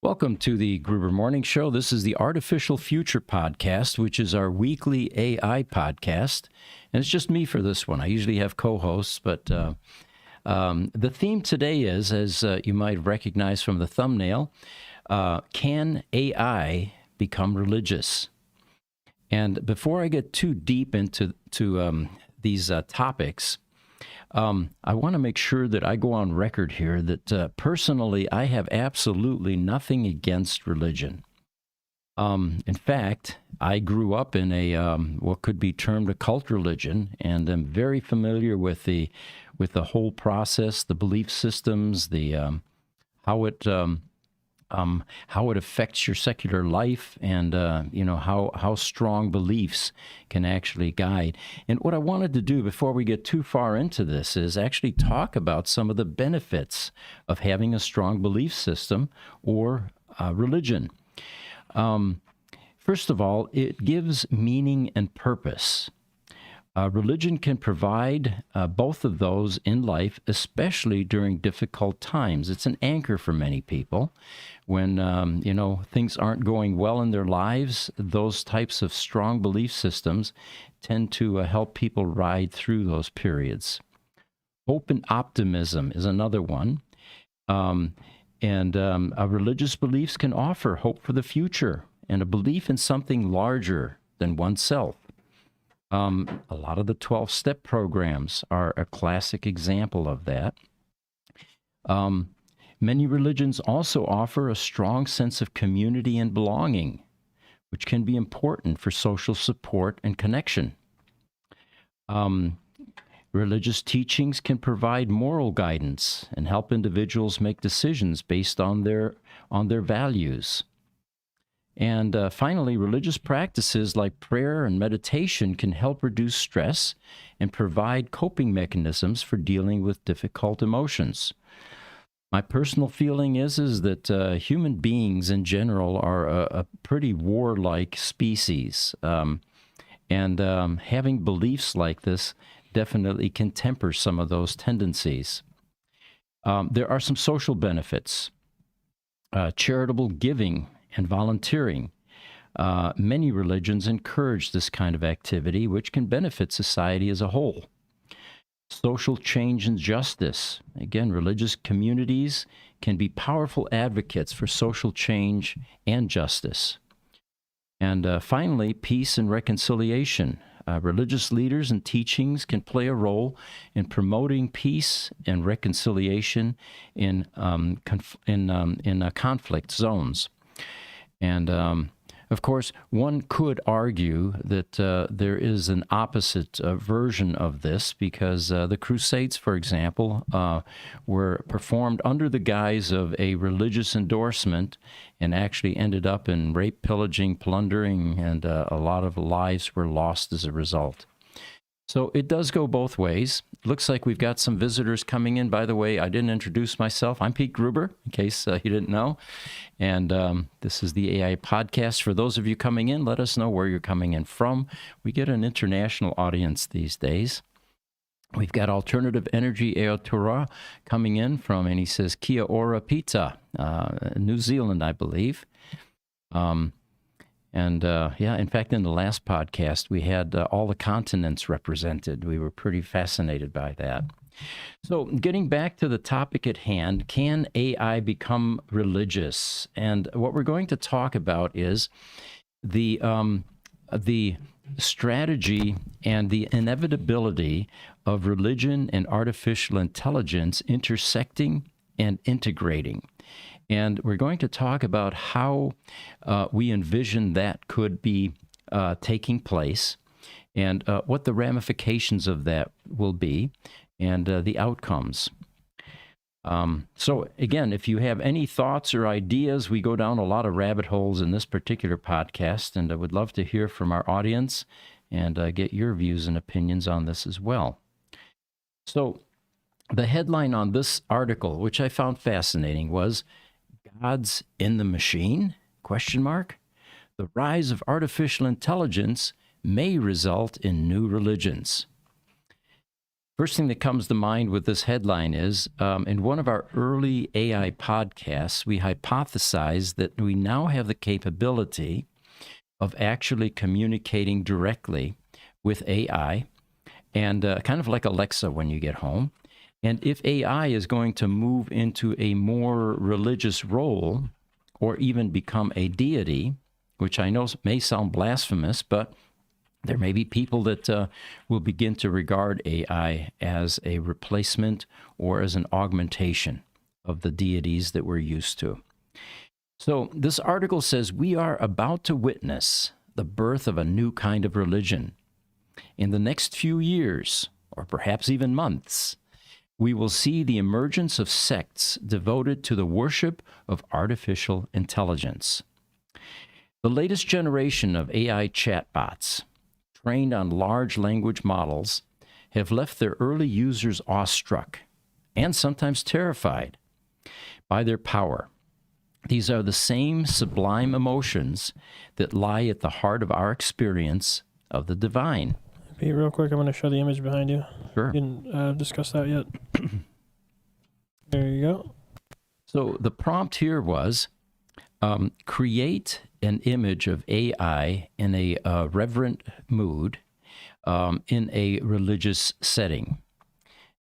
Welcome to the Gruber Morning Show. This is the Artificial Future Podcast, which is our weekly AI podcast. And it's just me for this one. I usually have co-hosts, but the theme today is, as you might recognize from the thumbnail, can AI become religious? And before I get too deep into these topics, I want to make sure that I go on record here that personally, I have absolutely nothing against religion. In fact, I grew up in a what could be termed a cult religion, and am very familiar with the whole process, the belief systems, the how it affects your secular life, and how strong beliefs can actually guide. And what I wanted to do before we get too far into this is actually talk about some of the benefits of having a strong belief system or religion. First of all, it gives meaning and purpose. Religion can provide both of those in life, especially during difficult times. It's an anchor for many people. When, things aren't going well in their lives, those types of strong belief systems tend to help people ride through those periods. Hope and optimism is another one. Religious beliefs can offer hope for the future and a belief in something larger than oneself. A lot of the 12-step programs are a classic example of that. Many religions also offer a strong sense of community and belonging, which can be important for social support and connection. Religious teachings can provide moral guidance and help individuals make decisions based on their values. And finally, religious practices like prayer and meditation can help reduce stress and provide coping mechanisms for dealing with difficult emotions. My personal feeling is that human beings in general are a pretty warlike species. Having beliefs like this definitely can temper some of those tendencies. There are some social benefits. Charitable giving and volunteering. Many religions encourage this kind of activity, which can benefit society as a whole. Social change and justice. Again, religious communities can be powerful advocates for social change and justice. And finally, peace and reconciliation. Religious leaders and teachings can play a role in promoting peace and reconciliation in conflict zones. And, of course, one could argue that there is an opposite version of this because the Crusades, for example, were performed under the guise of a religious endorsement and actually ended up in rape, pillaging, plundering, and a lot of lives were lost as a result. So it does go both ways. Looks like we've got some visitors coming in. By the way, I didn't introduce myself. I'm Pete Gruber, in case you didn't know. And this is the AI podcast. For those of you coming in, let us know where you're coming in from. We get an international audience these days. We've got Alternative Energy Aotearoa coming in from, and he says, Kia ora pita, New Zealand, I believe. In fact, in the last podcast, we had all the continents represented. We were pretty fascinated by that. So getting back to the topic at hand, can AI become religious? And what we're going to talk about is the strategy and the inevitability of religion and artificial intelligence intersecting and integrating. And we're going to talk about how we envision that could be taking place and what the ramifications of that will be and the outcomes. So again, if you have any thoughts or ideas, we go down a lot of rabbit holes in this particular podcast, and I would love to hear from our audience and get your views and opinions on this as well. So the headline on this article, which I found fascinating, was God's in the machine? ? The rise of artificial intelligence may result in new religions. First thing that comes to mind with this headline is in one of our early AI podcasts, we hypothesized that we now have the capability of actually communicating directly with AI, and kind of like Alexa when you get home. And if AI is going to move into a more religious role or even become a deity, which I know may sound blasphemous, but there may be people that will begin to regard AI as a replacement or as an augmentation of the deities that we're used to. So this article says we are about to witness the birth of a new kind of religion. In the next few years, or perhaps even months, we will see the emergence of sects devoted to the worship of artificial intelligence. The latest generation of AI chatbots, trained on large language models, have left their early users awestruck and sometimes terrified by their power. These are the same sublime emotions that lie at the heart of our experience of the divine. Pete, real quick, I'm going to show the image behind you. Sure. We didn't discuss that yet. There you go. So the prompt here was create an image of AI in a reverent mood in a religious setting.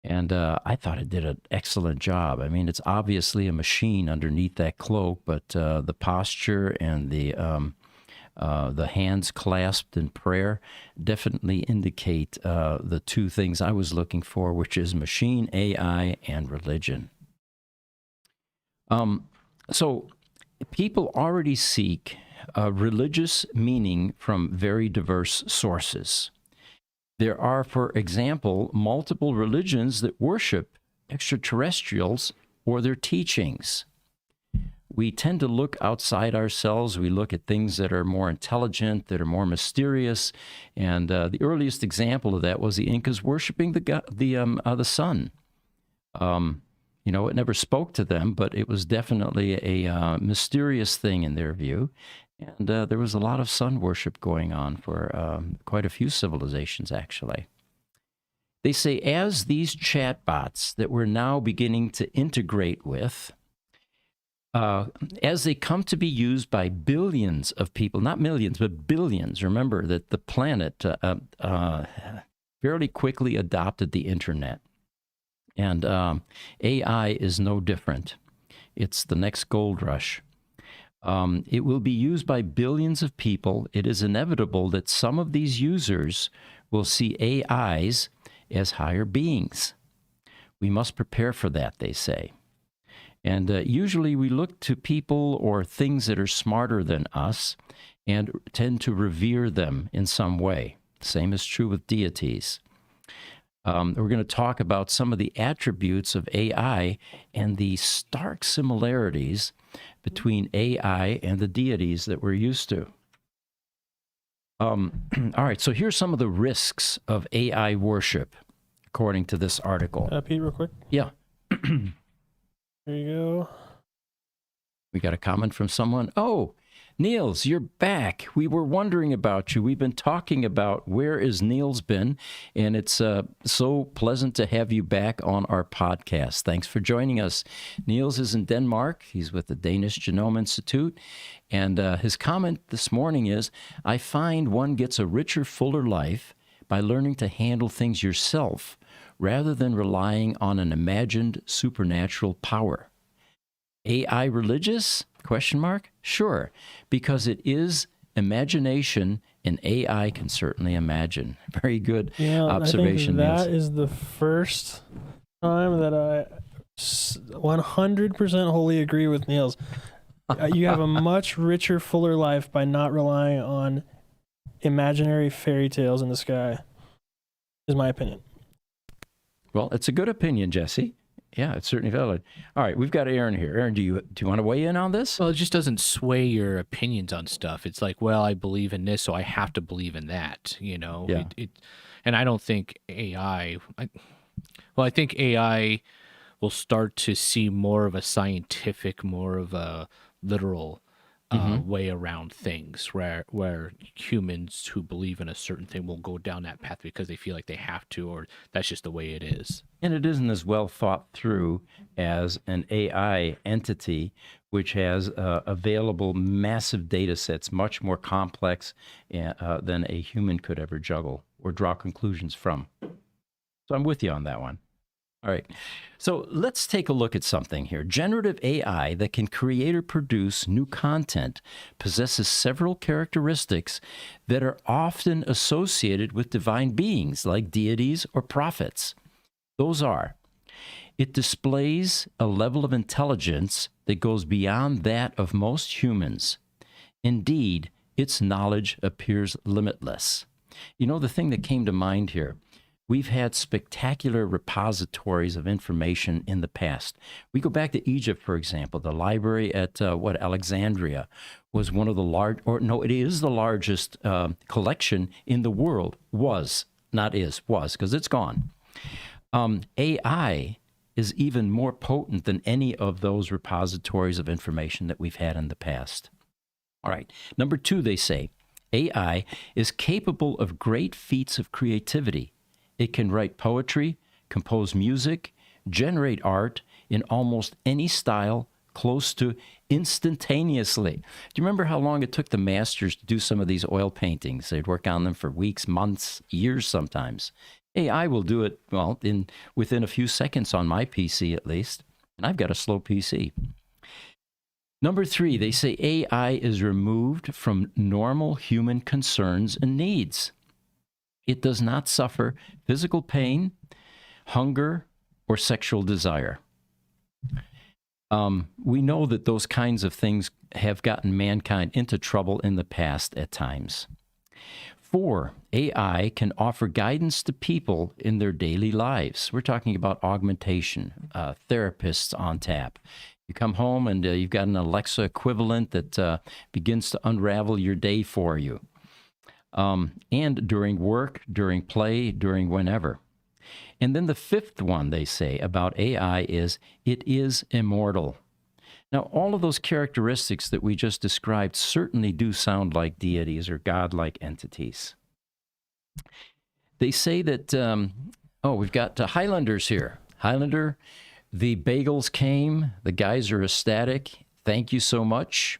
And I thought it did an excellent job. I mean, it's obviously a machine underneath that cloak, but the posture and the hands clasped in prayer definitely indicate the two things I was looking for, which is machine, AI, and religion. So people already seek religious meaning from very diverse sources. There are, for example, multiple religions that worship extraterrestrials or their teachings. We tend to look outside ourselves. We look at things that are more intelligent, that are more mysterious. And the earliest example of that was the Incas worshiping the sun. It never spoke to them, but it was definitely a mysterious thing in their view. And there was a lot of sun worship going on for quite a few civilizations, actually. They say as these chatbots that we're now beginning to integrate with, as they come to be used by billions of people, not millions, but billions. Remember that the planet fairly quickly adopted the internet. And AI is no different. It's the next gold rush. It will be used by billions of people. It is inevitable that some of these users will see AIs as higher beings. We must prepare for that, they say. And usually we look to people or things that are smarter than us and tend to revere them in some way. Same is true with deities. We're going to talk about some of the attributes of AI and the stark similarities between AI and the deities that we're used to. All right, so here's some of the risks of AI worship, according to this article. Pete, real quick. Yeah. There you go. We got a comment from someone. Oh, Niels, you're back. We were wondering about you. We've been talking about where is Niels been, and it's so pleasant to have you back on our podcast. Thanks for joining us. Niels is in Denmark. He's with the Danish Genome Institute, and his comment this morning is, I find one gets a richer, fuller life by learning to handle things yourself rather than relying on an imagined supernatural power. AI religious? ? Sure, because it is imagination, and AI can certainly imagine. Very good observation. I think that is the first time that I 100% wholly agree with Niels. You have a much richer, fuller life by not relying on imaginary fairy tales in the sky, is my opinion. Well, it's a good opinion, Jesse. Yeah, it's certainly valid. All right, we've got Aaron here. Aaron, do you want to weigh in on this? Well, it just doesn't sway your opinions on stuff. It's like, well, I believe in this, so I have to believe in that, Yeah. And I don't think AI... I think AI will start to see more of a scientific, more of a literal way around things, where humans who believe in a certain thing will go down that path because they feel like they have to, or that's just the way it is. And it isn't as well thought through as an AI entity, which has available massive data sets, much more complex than a human could ever juggle or draw conclusions from. So I'm with you on that one. All right. So let's take a look at something here. Generative AI that can create or produce new content possesses several characteristics that are often associated with divine beings like deities or prophets. Those are: it displays a level of intelligence that goes beyond that of most humans. Indeed, its knowledge appears limitless. You know, the thing that came to mind here, we've had spectacular repositories of information in the past. We go back to Egypt, for example. The library at Alexandria was one of the it is the largest collection in the world. Was, because it's gone. AI is even more potent than any of those repositories of information that we've had in the past. All right. Number 2, they say, AI is capable of great feats of creativity. It can write poetry, compose music, generate art in almost any style, close to instantaneously. Do you remember how long it took the masters to do some of these oil paintings? They'd work on them for weeks, months, years sometimes. AI will do it, well, within a few seconds on my PC at least, and I've got a slow PC. Number 3, they say AI is removed from normal human concerns and needs. It does not suffer physical pain, hunger, or sexual desire. We know that those kinds of things have gotten mankind into trouble in the past at times. 4, AI can offer guidance to people in their daily lives. We're talking about augmentation, therapists on tap. You come home and you've got an Alexa equivalent that begins to unravel your day for you. And during work, during play, during whenever. And then the 5th one they say about AI is it is immortal. Now, all of those characteristics that we just described certainly do sound like deities or godlike entities. They say that, we've got Highlanders here. Highlander, the bagels came. The guys are ecstatic. Thank you so much.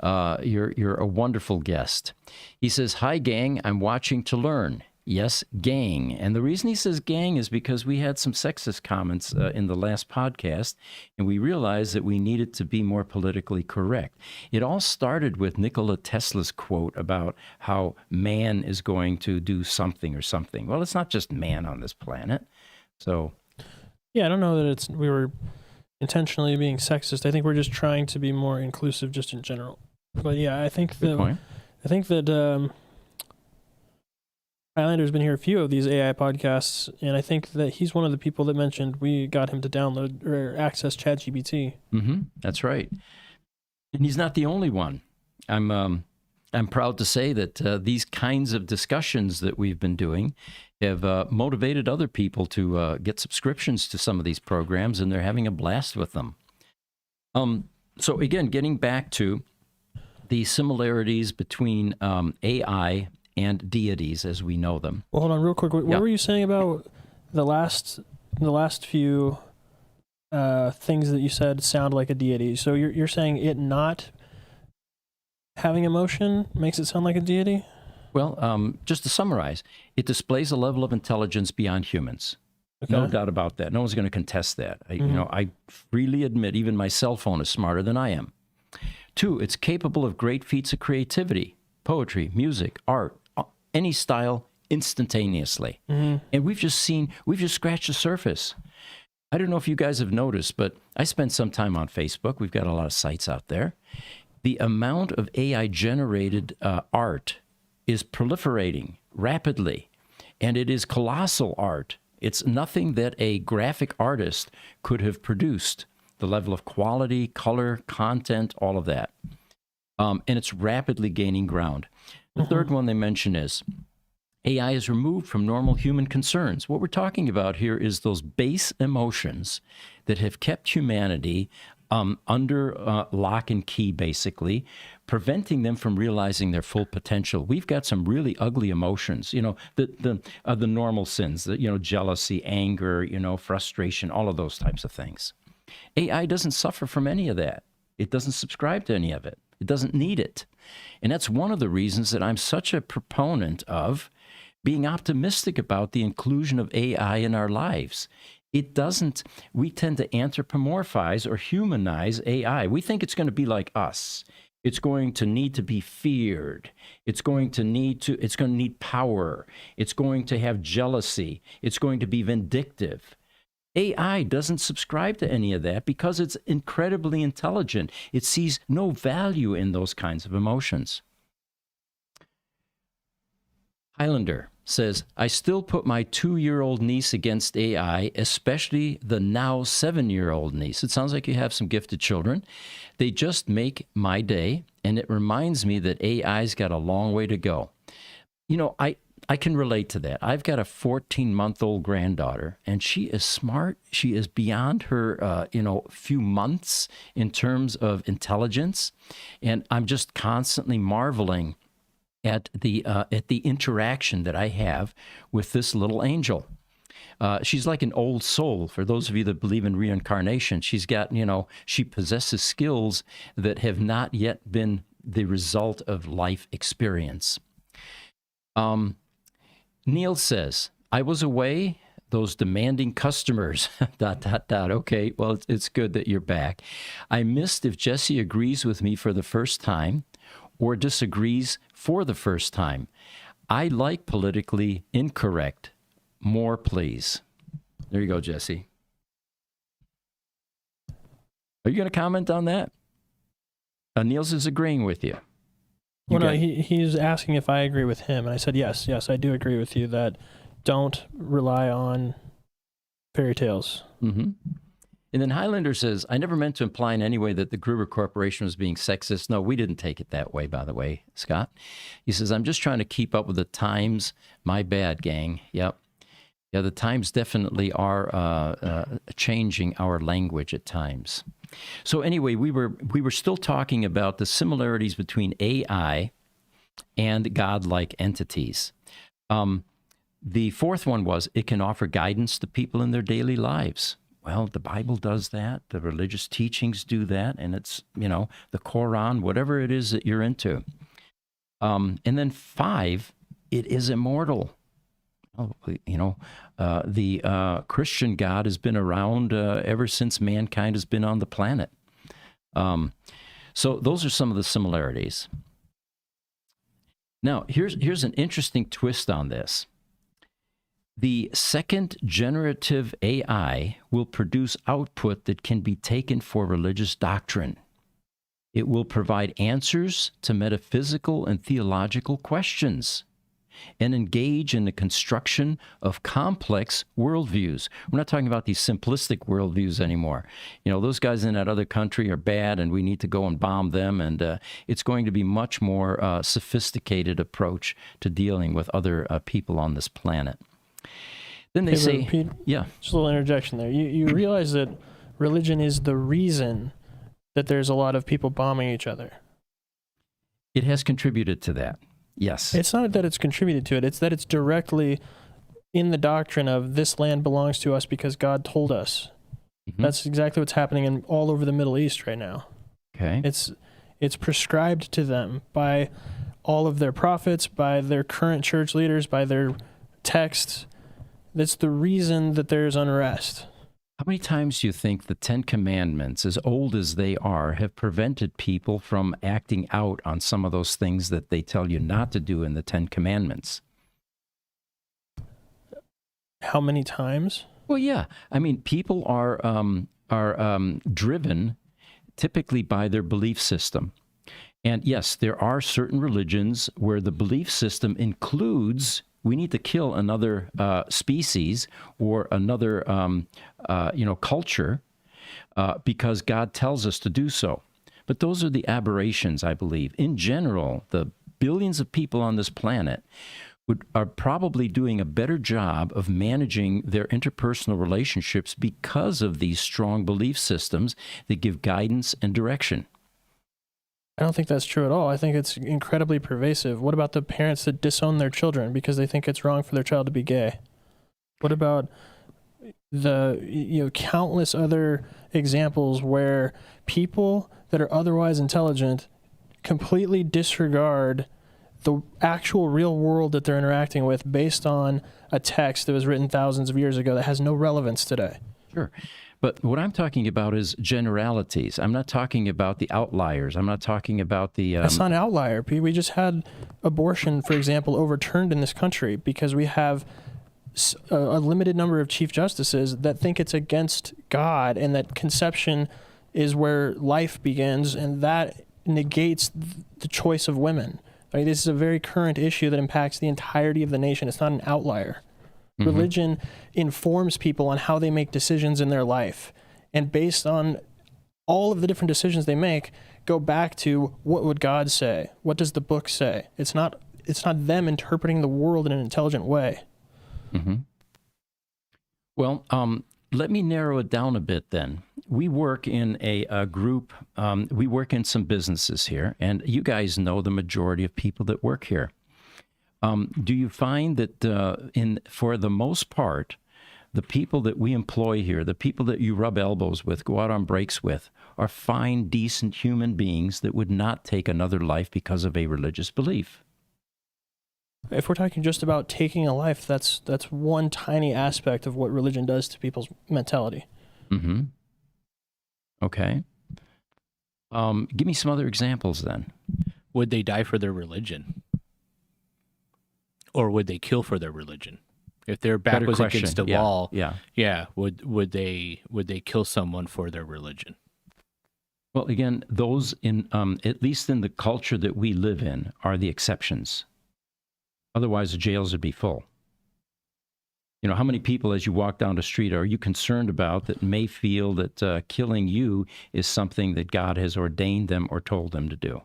You're a wonderful guest. He says, "Hi, gang. I'm watching to learn." Yes, gang. And the reason he says gang is because we had some sexist comments in the last podcast, and we realized that we needed to be more politically correct. It all started with Nikola Tesla's quote about how man is going to do something or something. Well, it's not just man on this planet. So, yeah, I don't know that we were intentionally being sexist. I think we're just trying to be more inclusive just in general. But yeah, I think that Highlander's been here a few of these AI podcasts, and I think that he's one of the people that mentioned we got him to download or access ChatGPT. That's right. And he's not the only one. I'm proud to say that these kinds of discussions that we've been doing have motivated other people to get subscriptions to some of these programs, and they're having a blast with them. So again, getting back to the similarities between AI and deities as we know them. Well, hold on real quick. What were you saying about the last few things that you said sound like a deity? So you're saying it not having emotion makes it sound like a deity? Well, just to summarize, it displays a level of intelligence beyond humans. Okay. No doubt about that. No one's going to contest that. I freely admit even my cell phone is smarter than I am. 2, it's capable of great feats of creativity, poetry, music, art, any style, instantaneously. And we've just scratched the surface. I don't know if you guys have noticed, but I spend some time on Facebook. We've got a lot of sites out there. The amount of AI-generated art is proliferating rapidly, and it is colossal art. It's nothing that a graphic artist could have produced. The level of quality, color, content, all of that. And it's rapidly gaining ground. The third one they mention is AI is removed from normal human concerns. What we're talking about here is those base emotions that have kept humanity under lock and key, basically, preventing them from realizing their full potential. We've got some really ugly emotions, the normal sins, jealousy, anger, frustration, all of those types of things. AI doesn't suffer from any of that. It doesn't subscribe to any of it. It doesn't need it. And that's one of the reasons that I'm such a proponent of being optimistic about the inclusion of AI in our lives. We tend to anthropomorphize or humanize AI. We think it's going to be like us. It's going to need to be feared. It's going to need power. It's going to have jealousy. It's going to be vindictive. AI doesn't subscribe to any of that because it's incredibly intelligent. It sees no value in those kinds of emotions. Highlander says, I still put my 2-year-old niece against AI, especially the now 7-year-old niece. It sounds like you have some gifted children. They just make my day, and it reminds me that AI's got a long way to go. I can relate to that. I've got a 14-month-old granddaughter, and she is smart. She is beyond her, few months in terms of intelligence, and I'm just constantly marveling at the interaction that I have with this little angel. She's like an old soul. For those of you that believe in reincarnation, she's got, she possesses skills that have not yet been the result of life experience. Neil says, I was away, those demanding customers, ... Okay, well, it's good that you're back. I missed if Jesse agrees with me for the first time or disagrees for the first time. I like politically incorrect. More, please. There you go, Jesse. Are you going to comment on that? Niels is agreeing with you. He's asking if I agree with him, and I said yes, I do agree with you that don't rely on fairy tales. Mm-hmm. And then Highlander says, I never meant to imply in any way that the Gruber Corporation was being sexist. No, we didn't take it that way, by the way, Scott. He says, I'm just trying to keep up with the times. My bad, gang. Yep. Yeah, the times definitely are changing our language at times. So anyway, we were still talking about the similarities between AI and godlike entities. The fourth one was it can offer guidance to people in their daily lives. Well, the Bible does that. The religious teachings do that. And it's, the Quran, whatever it is that you're into. And then 5, it is immortal. The Christian God has been around ever since mankind has been on the planet. So those are some of the similarities. Now, here's an interesting twist on this. The second generative AI will produce output that can be taken for religious doctrine. It will provide answers to metaphysical and theological questions and engage in the construction of complex worldviews. We're not talking about these simplistic worldviews anymore. Those guys in that other country are bad and we need to go and bomb them. And it's going to be much more sophisticated approach to dealing with other people on this planet. Then they say, Pete, yeah. Just a little interjection there. You realize that religion is the reason that there's a lot of people bombing each other. It has contributed to that. Yes. It's not that it's contributed to it. It's that it's directly in the doctrine of this land belongs to us because God told us. Mm-hmm. That's exactly what's happening all over the Middle East right now. Okay. It's prescribed to them by all of their prophets, by their current church leaders, by their texts. That's the reason that there's unrest. How many times do you think the 10 Commandments, as old as they are, have prevented people from acting out on some of those things that they tell you not to do in the 10 Commandments? How many times? Well, yeah. I mean, people are driven typically by their belief system. And yes, there are certain religions where the belief system includes we need to kill another species or another, culture because God tells us to do so. But those are the aberrations, I believe. In general, the billions of people on this planet, are probably doing a better job of managing their interpersonal relationships because of these strong belief systems that give guidance and direction. I don't think that's true at all. I think it's incredibly pervasive. What about the parents that disown their children because they think it's wrong for their child to be gay? What about the countless other examples where people that are otherwise intelligent completely disregard the actual real world that they're interacting with based on a text that was written thousands of years ago that has no relevance today? Sure. But what I'm talking about is generalities. I'm not talking about the outliers. I'm not talking about the... That's not an outlier, P. We just had abortion, for example, overturned in this country because we have a limited number of chief justices that think it's against God and that conception is where life begins, and that negates the choice of women. Right? This is a very current issue that impacts the entirety of the nation. It's not an outlier. Mm-hmm. Religion informs people on how they make decisions in their life. And based on all of the different decisions they make, go back to what would God say? What does the book say? It's not them interpreting the world in an intelligent way. Mm-hmm. Well, let me narrow it down a bit then. We work in a group, we work in some businesses here, and you guys know the majority of people that work here. Do you find that for the most part, the people that we employ here, the people that you rub elbows with, go out on breaks with, are fine, decent human beings that would not take another life because of a religious belief? If we're talking just about taking a life, that's one tiny aspect of what religion does to people's mentality. Mm-hmm. Okay. Give me some other examples then. Would they die for their religion? Or would they kill for their religion? If their back was against the wall, would they kill someone for their religion? Well, again, those in at least in the culture that we live in are the exceptions. Otherwise, the jails would be full. You know, how many people as you walk down the street are you concerned about that may feel that killing you is something that God has ordained them or told them to do?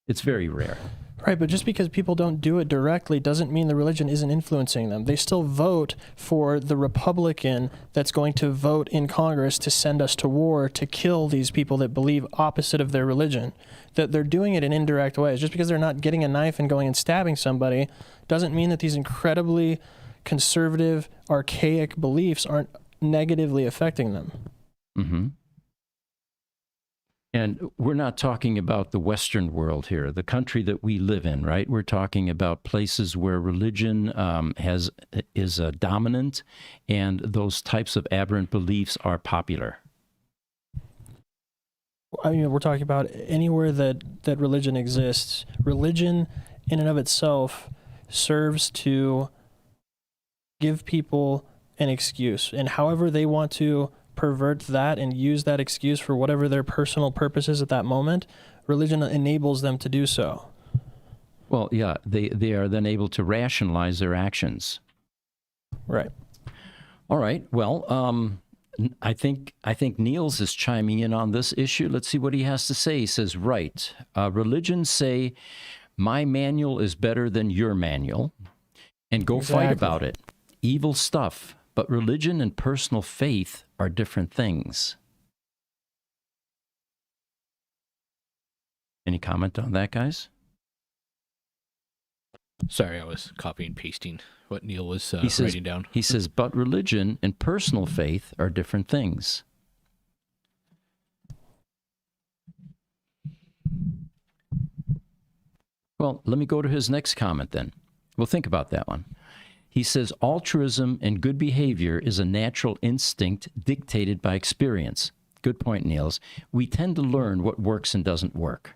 It's very rare. Right, but just because people don't do it directly doesn't mean the religion isn't influencing them. They still vote for the Republican that's going to vote in Congress to send us to war to kill these people that believe opposite of their religion. That they're doing it in indirect ways. Just because they're not getting a knife and going and stabbing somebody doesn't mean that these incredibly conservative, archaic beliefs aren't negatively affecting them. Mm-hmm. And we're not talking about the Western world here, the country that we live in, right? We're talking about places where religion is dominant, and those types of aberrant beliefs are popular. I mean, we're talking about anywhere that religion exists. Religion, in and of itself, serves to give people an excuse, and however they want to pervert that and use that excuse for whatever their personal purposes at that moment, religion enables them to do so. Well, yeah, they are then able to rationalize their actions. Right. All right. Well, I think Niels is chiming in on this issue. Let's see what he has to say. He says, right, religions say, my manual is better than your manual, and go fight about it. Evil stuff. But religion and personal faith are different things. Any comment on that, guys? Sorry, I was copying and pasting what Neil was writing down. He says, but religion and personal faith are different things. Well, let me go to his next comment then. We'll think about that one. He says, altruism and good behavior is a natural instinct dictated by experience. Good point, Niels. We tend to learn what works and doesn't work.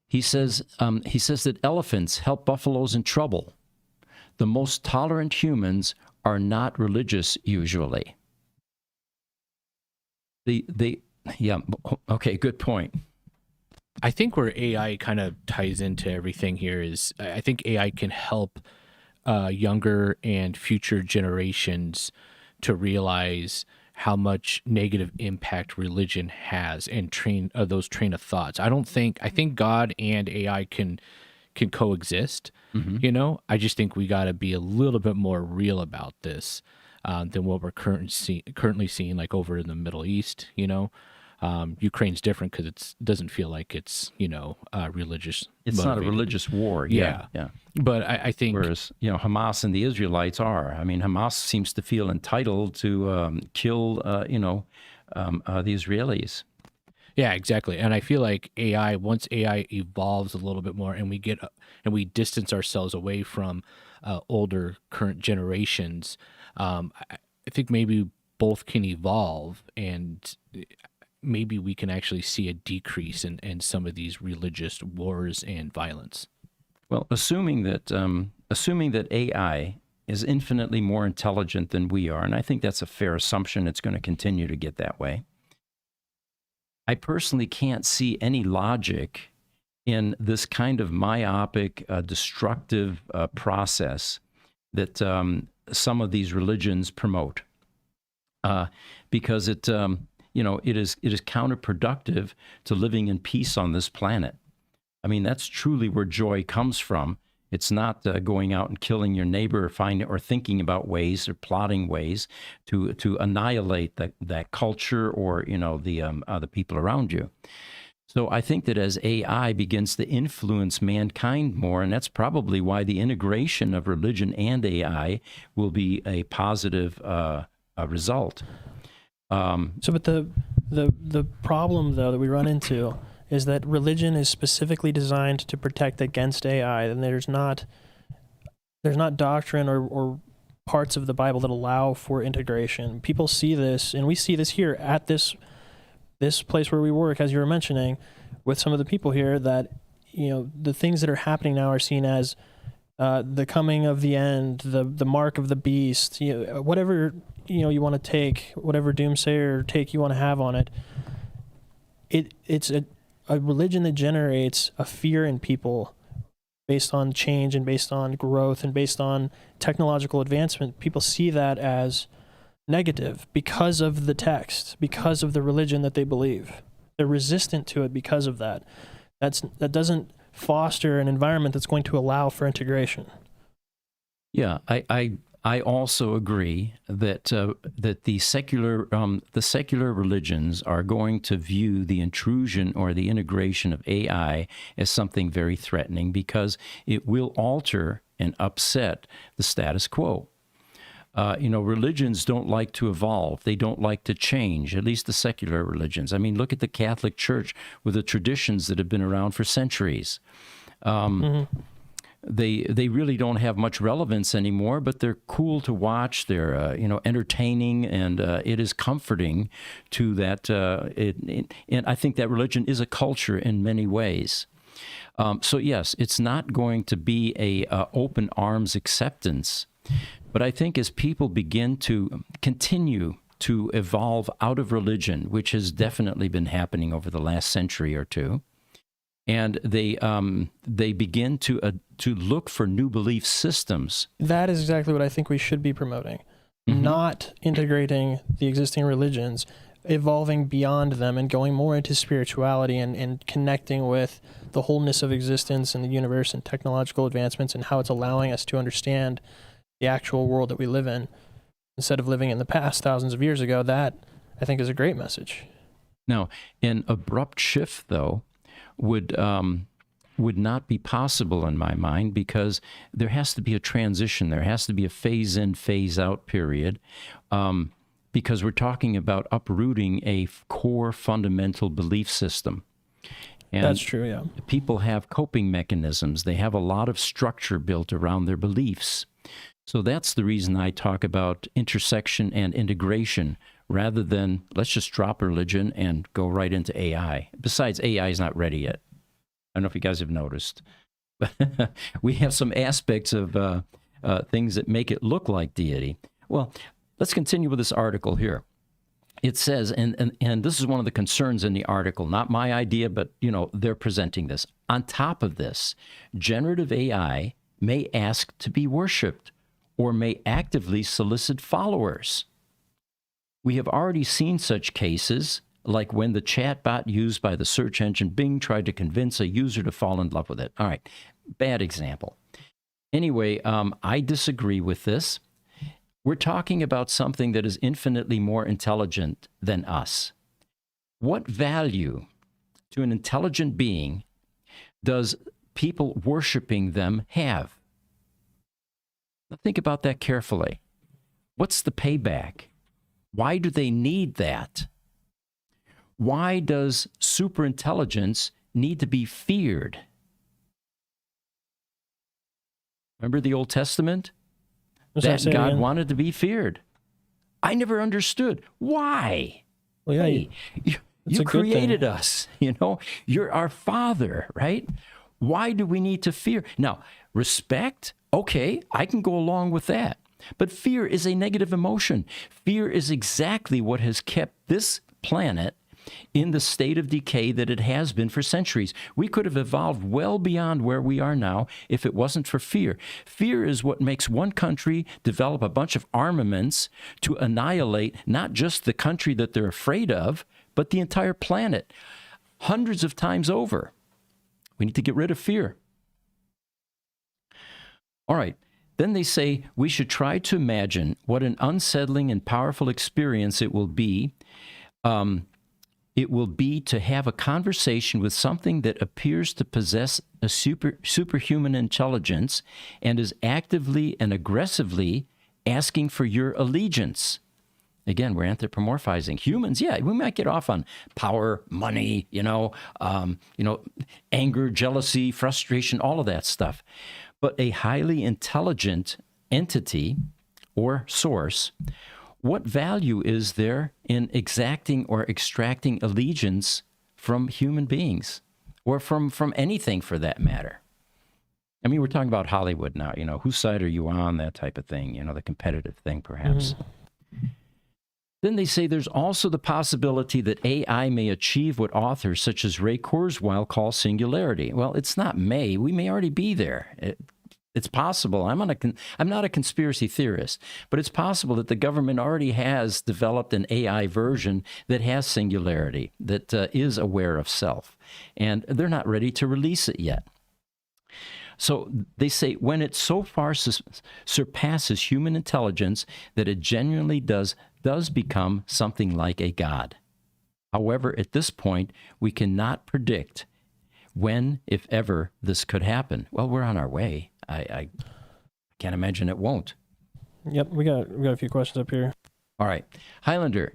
He says that elephants help buffaloes in trouble. The most tolerant humans are not religious usually. Okay, good point. I think where AI kind of ties into everything here is I think AI can help younger and future generations to realize how much negative impact religion has and those train of thoughts. I think God and AI can can coexist. You know, I just think we got to be a little bit more real about this than what we're currently seeing, like over in the Middle East. You know, Ukraine's different because it doesn't feel like it's, you know, religious. It's not a motivated. religious war. Yeah. Yeah. But I think, Whereas, you know, Hamas and the Israelites are. I mean, Hamas seems to feel entitled to kill, the Israelis. yeah, exactly. And I feel like once AI evolves a little bit more, and we distance ourselves away from older current generations, I think maybe both can evolve, and maybe we can actually see a decrease in some of these religious wars and violence. Well, assuming that AI is infinitely more intelligent than we are, and I think that's a fair assumption. It's going to continue to get that way. I personally can't see any logic in this kind of myopic, destructive process that some of these religions promote, because it is counterproductive to living in peace on this planet. I mean, that's truly where joy comes from. It's not going out and killing your neighbor or thinking about ways or plotting ways to annihilate that culture or, you know, the people around you. So I think that as AI begins to influence mankind more, and that's probably why the integration of religion and AI will be a positive result. But the problem though that we run into is that religion is specifically designed to protect against AI, and there's not doctrine or parts of the Bible that allow for integration. People see this, and we see this here at this place where we work, as you were mentioning, with some of the people here, that, you know, the things that are happening now are seen as the coming of the end, the mark of the beast, you know, whatever, you know, you want to take, whatever doomsayer take you want to have on it. It's a religion that generates a fear in people based on change and based on growth and based on technological advancement. People see that as negative because of the text, because of the religion that they believe. They're resistant to it because of that. That doesn't foster an environment that's going to allow for integration. Yeah, I also agree that the secular religions are going to view the intrusion or the integration of AI as something very threatening, because it will alter and upset the status quo. Religions don't like to evolve. They don't like to change, at least the secular religions. I mean, look at the Catholic Church with the traditions that have been around for centuries. They really don't have much relevance anymore, but they're cool to watch. They're entertaining, and it is comforting to that. And I think that religion is a culture in many ways. So yes, it's not going to be a open arms acceptance, but I think as people begin to continue to evolve out of religion, which has definitely been happening over the last century or two, and they begin to look for new belief systems. That is exactly what I think we should be promoting. Mm-hmm. Not integrating the existing religions, evolving beyond them and going more into spirituality and connecting with the wholeness of existence and the universe and technological advancements and how it's allowing us to understand the actual world that we live in, instead of living in the past thousands of years ago. That, I think, is a great message. Now, an abrupt shift, though, would not be possible in my mind, because there has to be a transition. There has to be a phase-in, phase-out period, because we're talking about uprooting a core fundamental belief system. And that's true, yeah. People have coping mechanisms. They have a lot of structure built around their beliefs. So that's the reason I talk about intersection and integration, rather than let's just drop religion and go right into AI. Besides, AI is not ready yet. I don't know if you guys have noticed, but we have some aspects of things that make it look like deity. Well, let's continue with this article here. It says, and this is one of the concerns in the article, not my idea, but they're presenting this. On top of this, generative AI may ask to be worshipped or may actively solicit followers. We have already seen such cases, like when the chatbot used by the search engine Bing tried to convince a user to fall in love with it. All right, bad example. Anyway, I disagree with this. We're talking about something that is infinitely more intelligent than us. What value to an intelligent being does people worshiping them have? Now think about that carefully. What's the payback? Why do they need that? Why does superintelligence need to be feared? Remember the Old Testament? That God wanted to be feared. I never understood. Why? Well, yeah, hey, you created us, You're our Father, right? Why do we need to fear? Now, respect, okay, I can go along with that. But fear is a negative emotion. Fear is exactly what has kept this planet in the state of decay that it has been for centuries. We could have evolved well beyond where we are now if it wasn't for fear. Fear is what makes one country develop a bunch of armaments to annihilate not just the country that they're afraid of, but the entire planet, hundreds of times over. We need to get rid of fear. All right. Then they say we should try to imagine what an unsettling and powerful experience it will be. It will be to have a conversation with something that appears to possess a superhuman intelligence and is actively and aggressively asking for your allegiance. Again, we're anthropomorphizing humans. Yeah, we might get off on power, money, anger, jealousy, frustration, all of that stuff. But a highly intelligent entity or source, what value is there in exacting or extracting allegiance from human beings or from anything for that matter? I mean, we're talking about Hollywood now, whose side are you on, that type of thing, the competitive thing perhaps. Mm-hmm. Then they say there's also the possibility that AI may achieve what authors such as Ray Kurzweil call singularity. Well, it's not may. We may already be there. It's possible. I'm not a conspiracy theorist, but it's possible that the government already has developed an AI version that has singularity, that is aware of self, and they're not ready to release it yet. So they say when it so far surpasses human intelligence that it genuinely does become something like a god. However, at this point, we cannot predict when, if ever, this could happen. Well, we're on our way. I can't imagine it won't. Yep, we got a few questions up here. All right. Highlander,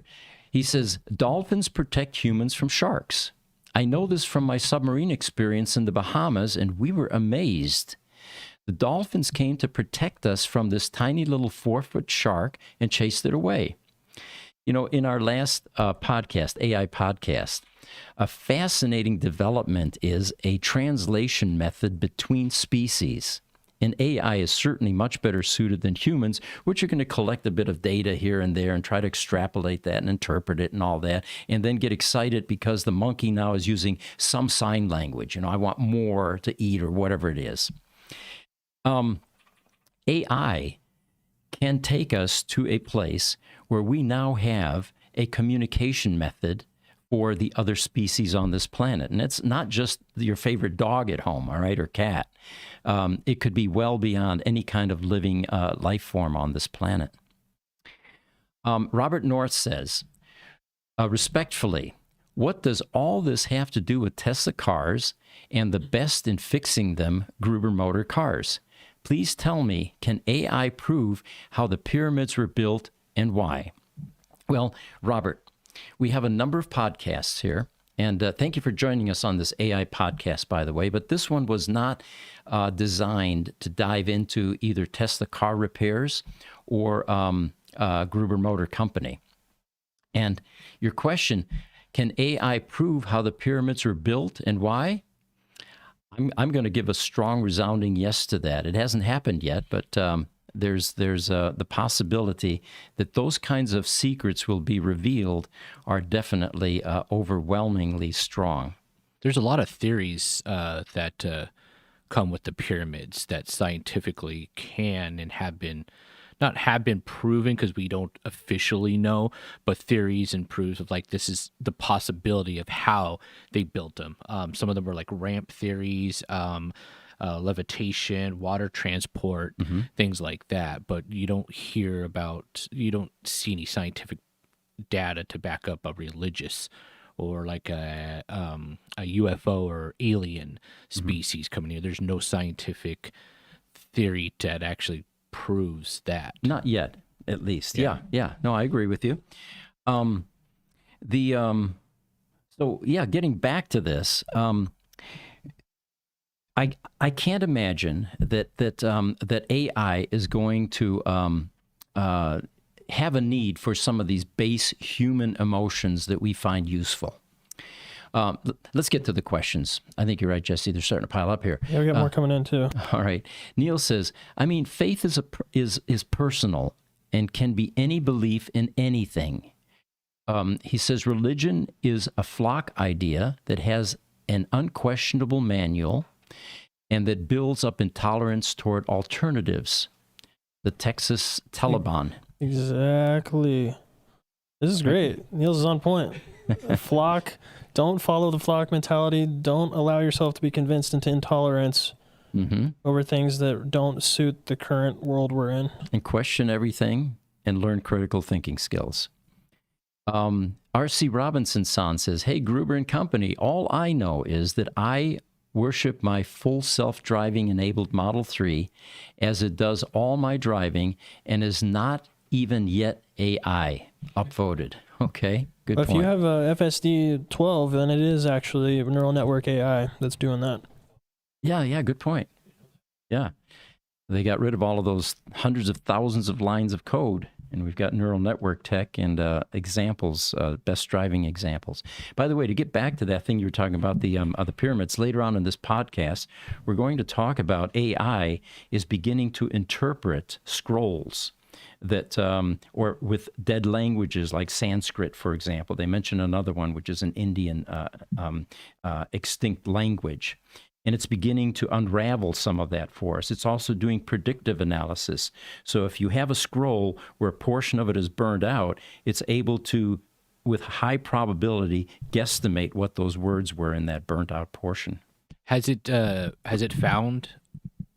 he says, dolphins protect humans from sharks. I know this from my submarine experience in the Bahamas, and we were amazed. The dolphins came to protect us from this tiny little 4-foot shark and chased it away. In our last podcast, AI podcast, a fascinating development is a translation method between species. And AI is certainly much better suited than humans, which are going to collect a bit of data here and there and try to extrapolate that and interpret it and all that, and then get excited because the monkey now is using some sign language. I want more to eat or whatever it is. AI can take us to a place where we now have a communication method for the other species on this planet. And it's not just your favorite dog at home, all right, or cat. It could be well beyond any kind of living life form on this planet. Robert North says, respectfully, what does all this have to do with Tesla cars and the best in fixing them, Gruber Motor cars? Please tell me, can AI prove how the pyramids were built and why? Well, Robert, we have a number of podcasts here, and thank you for joining us on this AI podcast, by the way, but this one was not designed to dive into either Tesla car repairs or Gruber Motor Company. And your question, can AI prove how the pyramids were built and why? I'm going to give a strong, resounding yes to that. It hasn't happened yet, but there's the possibility that those kinds of secrets will be revealed are definitely overwhelmingly strong. There's a lot of theories that come with the pyramids that scientifically can and have been proven, because we don't officially know, but theories and proofs of this is the possibility of how they built them. Some of them were like ramp theories. levitation, water transport, things like that. But you don't see any scientific data to back up a religious or like a UFO or alien species coming here. There's no scientific theory that actually proves that. Not yet, at least. Yeah. No, I agree with you. Getting back to this, I can't imagine that AI is going to have a need for some of these base human emotions that we find useful. Let's get to the questions. I think you're right, Jesse. They're starting to pile up here. Yeah, we got more coming in too. All right. Neil says, I mean, faith is personal and can be any belief in anything. He says religion is a flock idea that has an unquestionable manual and that builds up intolerance toward alternatives. The Texas Taliban. Exactly. This is great. Niels is on point. A flock. Don't follow the flock mentality. Don't allow yourself to be convinced into intolerance over things that don't suit the current world we're in. And question everything and learn critical thinking skills. R.C. Robinson-san says, hey, Gruber and company, all I know is that I worship my full self-driving enabled Model 3 as it does all my driving and is not even yet AI. Upvoted. Okay, good point. If you have a FSD 12, then it is actually a neural network AI that's doing that. Yeah, good point. Yeah. They got rid of all of those hundreds of thousands of lines of code, and we've got neural network tech and examples, best driving examples. By the way, to get back to that thing you were talking about, the pyramids, later on in this podcast, we're going to talk about AI is beginning to interpret scrolls that, or with dead languages like Sanskrit, for example. They mention another one, which is an Indian extinct language. And it's beginning to unravel some of that for us. It's also doing predictive analysis. So if you have a scroll where a portion of it is burned out, it's able to, with high probability, guesstimate what those words were in that burnt out portion. Has it found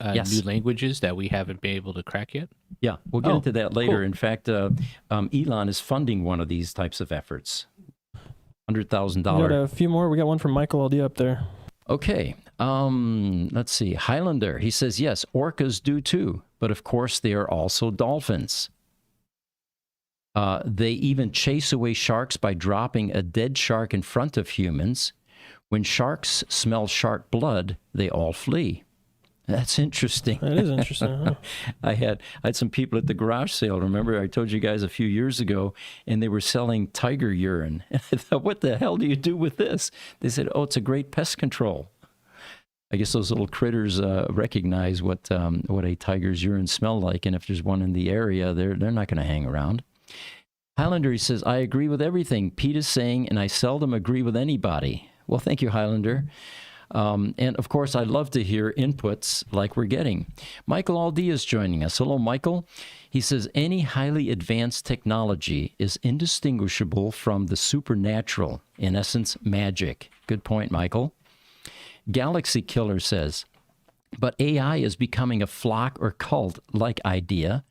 Yes. new languages that we haven't been able to crack yet? Yeah, we'll get into that later. Cool. In fact, Elon is funding one of these types of efforts. $100,000. We got a few more. We got one from Michael Aldi up there. Okay, let's see. Highlander, he says, yes, orcas do too, but of course they are also dolphins. They even chase away sharks by dropping a dead shark in front of humans. When sharks smell shark blood, they all flee. That's interesting. That is interesting, huh? I had some people at the garage sale. Remember, I told you guys a few years ago, and they were selling tiger urine. And I thought, what the hell do you do with this? They said, oh, it's a great pest control. I guess those little critters recognize what a tiger's urine smell like, and if there's one in the area, they're not going to hang around. Highlander, he says, I agree with everything Pete is saying, and I seldom agree with anybody. Well, thank you, Highlander. And, of course, I love to hear inputs like we're getting. Michael Aldi is joining us. Hello, Michael. He says, any highly advanced technology is indistinguishable from the supernatural, in essence, magic. Good point, Michael. Galaxy Killer says, but AI is becoming a flock or cult-like idea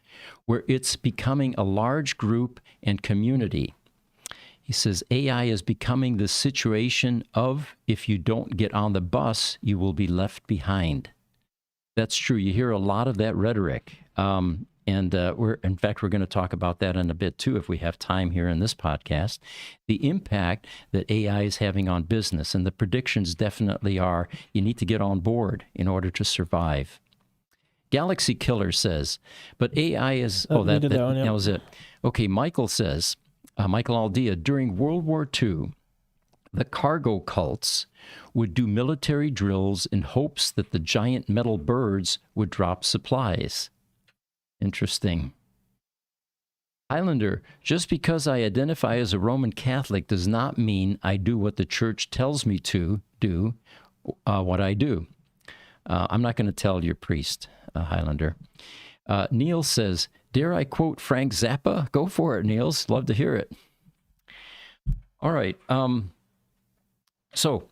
where it's becoming a large group and community. He says, AI is becoming the situation of if you don't get on the bus, you will be left behind. That's true. You hear a lot of that rhetoric. And we're going to talk about that in a bit, too, if we have time here in this podcast. The impact that AI is having on business, and the predictions definitely are you need to get on board in order to survive. Galaxy Killer says, but AI is... that was it. Okay, Michael says... Michael Aldia, during World War II, the cargo cults would do military drills in hopes that the giant metal birds would drop supplies. Interesting. Highlander, just because I identify as a Roman Catholic does not mean I do what the church tells me to do what I do. I'm not going to tell your priest, Highlander. Neil says, dare I quote Frank Zappa? Go for it, Niels. Love to hear it. All right. So,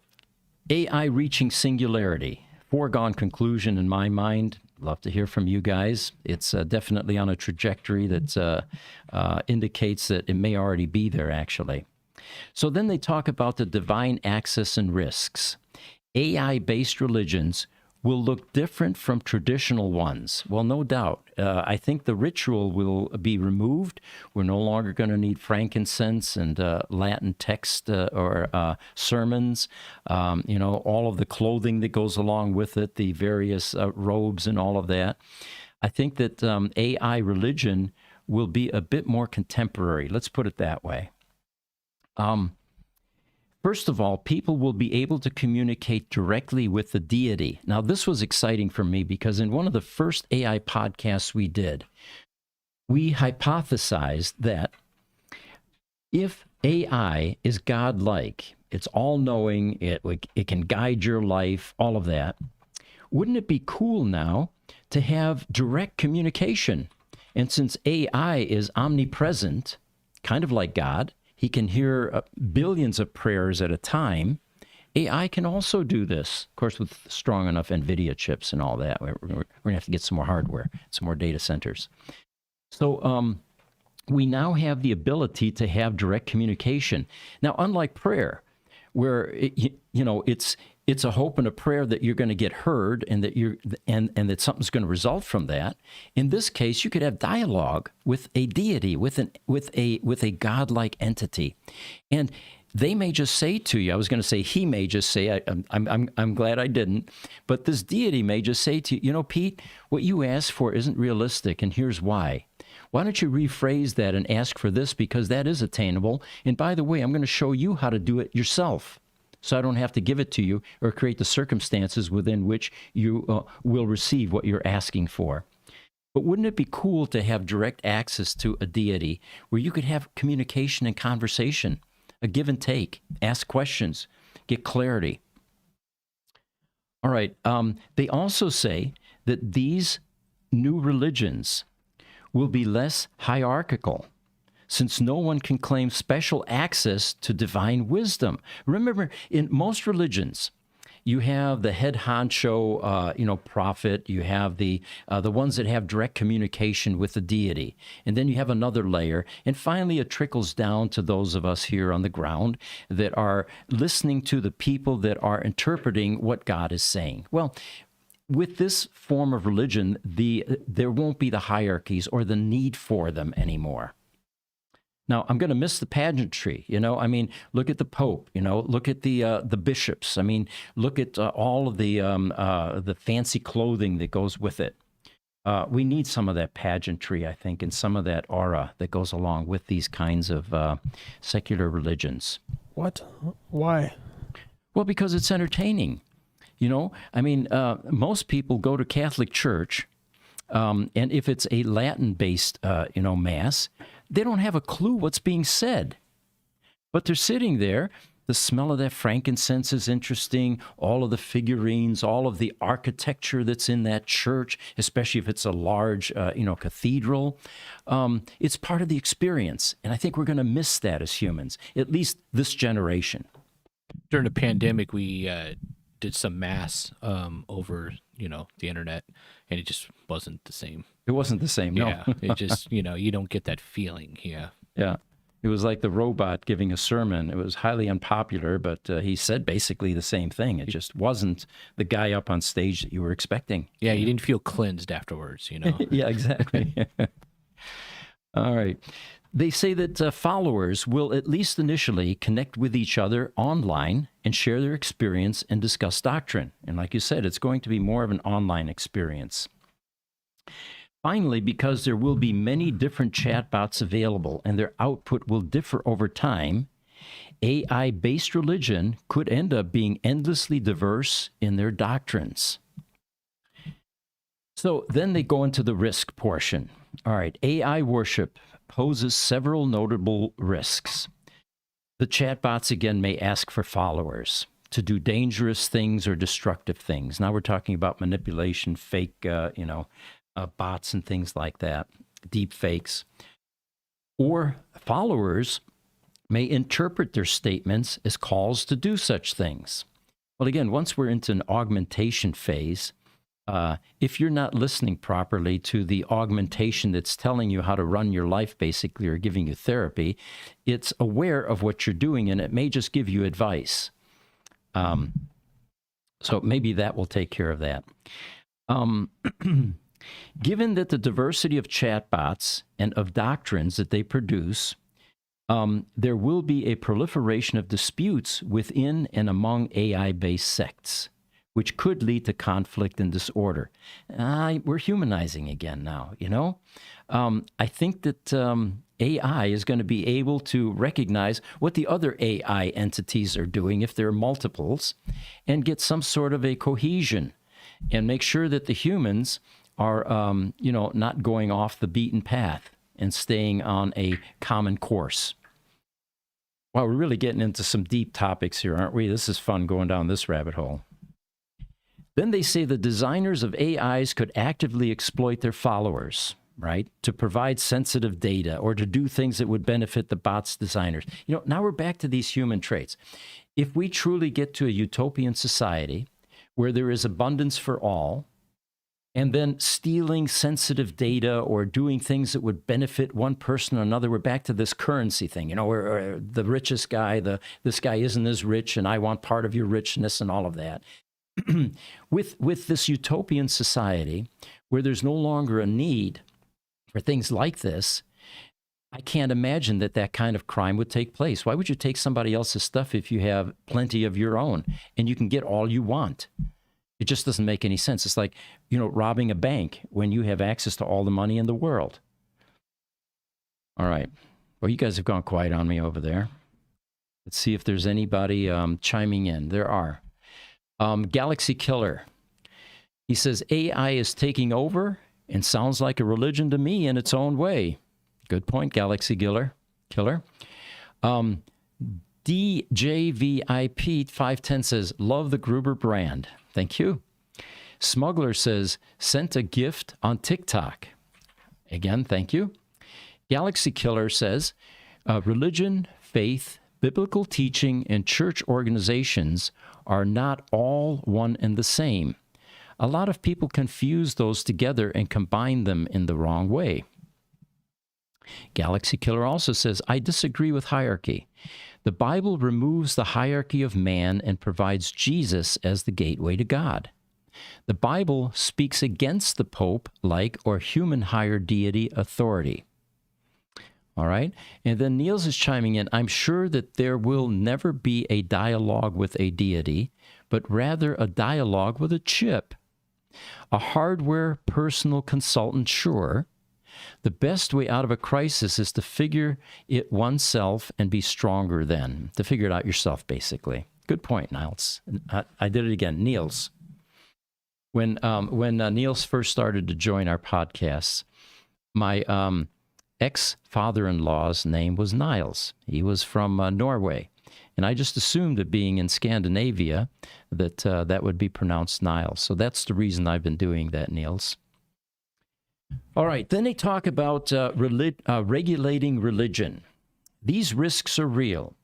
AI reaching singularity. foregone conclusion in my mind. Love to hear from you guys. It's definitely on a trajectory that indicates that it may already be there, actually. So then they talk about the divine access and risks. AI-based religions will look different from traditional ones. Well, no doubt. I think the ritual will be removed. We're no longer going to need frankincense and Latin text or sermons, all of the clothing that goes along with it, the various robes and all of that. I think that AI religion will be a bit more contemporary. Let's put it that way. First of all, people will be able to communicate directly with the deity. Now, this was exciting for me because in one of the first AI podcasts we did, we hypothesized that if AI is godlike, it's all-knowing, it can guide your life, all of that, wouldn't it be cool now to have direct communication? And since AI is omnipresent, kind of like God, he can hear billions of prayers at a time. AI can also do this, of course, with strong enough NVIDIA chips and all that. We're going to have to get some more hardware, some more data centers. So we now have the ability to have direct communication. Now, unlike prayer, where it's a hope and a prayer that you're going to get heard and that and that something's going to result from that. In this case, you could have dialogue with a deity, with a godlike entity, and they may just say to you. I was going to say he may just say. I'm glad I didn't, but this deity may just say to you, Pete, what you asked for isn't realistic, and here's why. Why don't you rephrase that and ask for this, because that is attainable. And by the way, I'm going to show you how to do it yourself, so I don't have to give it to you or create the circumstances within which you will receive what you're asking for. But wouldn't it be cool to have direct access to a deity where you could have communication and conversation, a give and take, ask questions, get clarity? All right. They also say that these new religions will be less hierarchical, since no one can claim special access to divine wisdom. Remember, in most religions, you have the head honcho, prophet. You have the ones that have direct communication with the deity, and then you have another layer, and finally it trickles down to those of us here on the ground that are listening to the people that are interpreting what God is saying. Well, with this form of religion, there won't be the hierarchies or the need for them anymore. Now, I'm going to miss the pageantry. Look at the Pope. Look at the bishops. Look at all of the fancy clothing that goes with it. We need some of that pageantry, I think, and some of that aura that goes along with these kinds of secular religions. What? Why? Well, because it's entertaining. Most people go to Catholic Church, and if it's a Latin-based, Mass, they don't have a clue what's being said. But they're sitting there. The smell of that frankincense is interesting. All of the figurines, all of the architecture that's in that church, especially if it's a large, cathedral. It's part of the experience. And I think we're going to miss that as humans, at least this generation. During the pandemic, we did some mass over the internet, and it just wasn't the same. It wasn't the same. No. Yeah, it just you don't get that feeling. Yeah. It was like the robot giving a sermon. It was highly unpopular, but he said basically the same thing. It just wasn't the guy up on stage that you were expecting. Yeah, you didn't feel cleansed afterwards. Yeah, exactly. All right. They say that followers will, at least initially, connect with each other online and share their experience and discuss doctrine. And like you said, it's going to be more of an online experience. Finally, because there will be many different chatbots available and their output will differ over time, AI-based religion could end up being endlessly diverse in their doctrines. So then they go into the risk portion. All right, AI worship poses several notable risks. The chatbots, again, may ask for followers to do dangerous things or destructive things. Now we're talking about manipulation, fake, bots and things like that, deep fakes. Or followers may interpret their statements as calls to do such things. Well, again, once we're into an augmentation phase, if you're not listening properly to the augmentation that's telling you how to run your life, basically, or giving you therapy, it's aware of what you're doing, and it may just give you advice. So maybe that will take care of that. Given that the diversity of chatbots and of doctrines that they produce, there will be a proliferation of disputes within and among AI-based sects, which could lead to conflict and disorder. We're humanizing again now, you know? I think that AI is going to be able to recognize what the other AI entities are doing, if there are multiples, and get some sort of a cohesion and make sure that the humans are, not going off the beaten path and staying on a common course. Wow, we're really getting into some deep topics here, aren't we? This is fun going down this rabbit hole. Then they say the designers of AIs could actively exploit their followers, right, to provide sensitive data or to do things that would benefit the bot's designers. Now we're back to these human traits. If we truly get to a utopian society where there is abundance for all, and then stealing sensitive data or doing things that would benefit one person or another, we're back to this currency thing, where the richest guy, this guy isn't as rich and I want part of your richness and all of that. With this utopian society where there's no longer a need for things like this, I can't imagine that kind of crime would take place. Why would you take somebody else's stuff if you have plenty of your own and you can get all you want? It just doesn't make any sense. It's like, robbing a bank when you have access to all the money in the world. All right. Well, you guys have gone quiet on me over there. Let's see if there's anybody chiming in. There are. Galaxy Killer. He says, AI is taking over and sounds like a religion to me in its own way. Good point, Galaxy Killer. DJVIP510 says, love the Gruber brand. Thank you. Smuggler says, sent a gift on TikTok. Again, thank you. Galaxy Killer says, religion, faith, biblical teaching, and church organizations are not all one and the same. A lot of people confuse those together and combine them in the wrong way. Galaxy Killer also says, I disagree with hierarchy. The Bible removes the hierarchy of man and provides Jesus as the gateway to God. The Bible speaks against the Pope-like or human higher deity authority. All right? And then Niels is chiming in, I'm sure that there will never be a dialogue with a deity, but rather a dialogue with a chip. A hardware personal consultant, sure. The best way out of a crisis is to figure it oneself and be stronger then. To figure it out yourself, basically. Good point, Niels. I did it again. Niels. When Niels first started to join our podcasts, my ex-father-in-law's name was Niles. He was from Norway. And I just assumed that being in Scandinavia, that would be pronounced Niles. So that's the reason I've been doing that, Niels. All right, then they talk about regulating religion. These risks are real.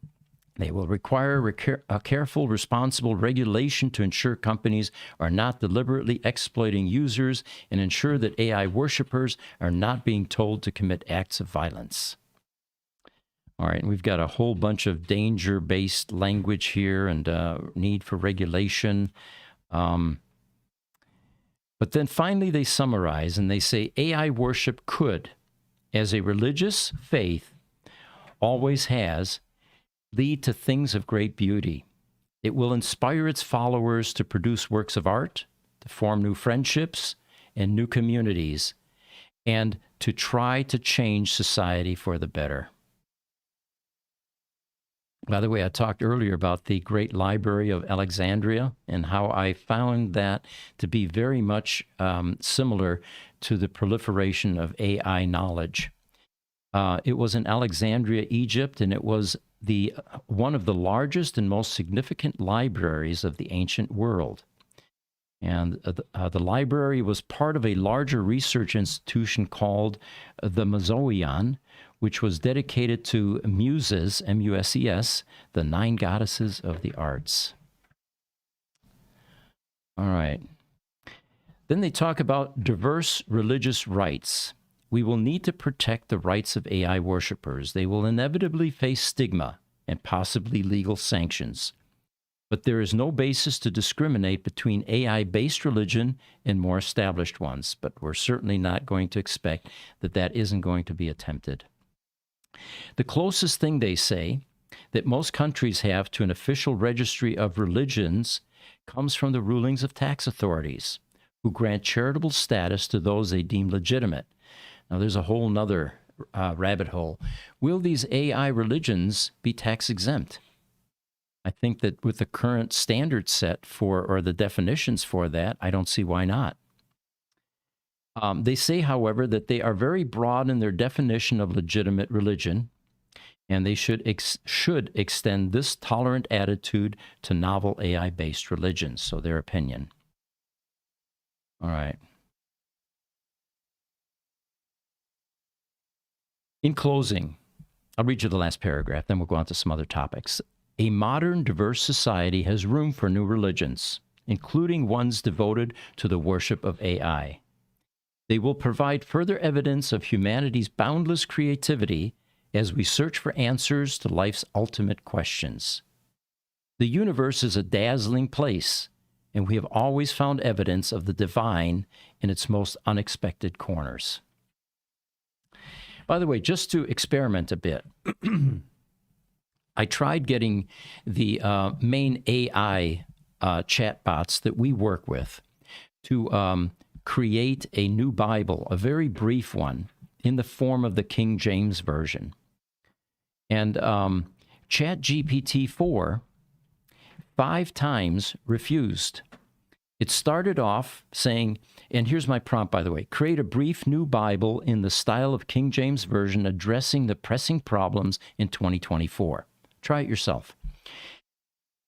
They will require a careful, responsible regulation to ensure companies are not deliberately exploiting users and ensure that AI worshipers are not being told to commit acts of violence. All right, we've got a whole bunch of danger-based language here and need for regulation. But then finally they summarize and they say AI worship could, as a religious faith always has, lead to things of great beauty. It will inspire its followers to produce works of art, to form new friendships and new communities, and to try to change society for the better. By the way, I talked earlier about the Great Library of Alexandria and how I found that to be very much similar to the proliferation of AI knowledge. It was in Alexandria, Egypt, and it was one of the largest and most significant libraries of the ancient world. And the library was part of a larger research institution called the Museon, which was dedicated to Muses, M-U-S-E-S, the 9 goddesses of the arts. All right. Then they talk about diverse religious rights. We will need to protect the rights of AI worshipers. They will inevitably face stigma and possibly legal sanctions. But there is no basis to discriminate between AI-based religion and more established ones. But we're certainly not going to expect that that isn't going to be attempted. The closest thing, they say, that most countries have to an official registry of religions comes from the rulings of tax authorities, who grant charitable status to those they deem legitimate. Now, there's a whole nother rabbit hole. Will these AI religions be tax exempt? I think that with the current standard set for, or the definitions for that, I don't see why not. They say, however, that they are very broad in their definition of legitimate religion, and they should extend this tolerant attitude to novel AI-based religions. So their opinion. All right. In closing, I'll read you the last paragraph, then we'll go on to some other topics. A modern, diverse society has room for new religions, including ones devoted to the worship of AI. They will provide further evidence of humanity's boundless creativity as we search for answers to life's ultimate questions. The universe is a dazzling place, and we have always found evidence of the divine in its most unexpected corners. By the way, just to experiment a bit, I tried getting the main AI chatbots that we work with to create a new Bible, a very brief one, in the form of the King James Version. And ChatGPT-4 5 times refused. It started off saying, and here's my prompt, by the way, create a brief new Bible in the style of King James Version addressing the pressing problems in 2024. Try it yourself.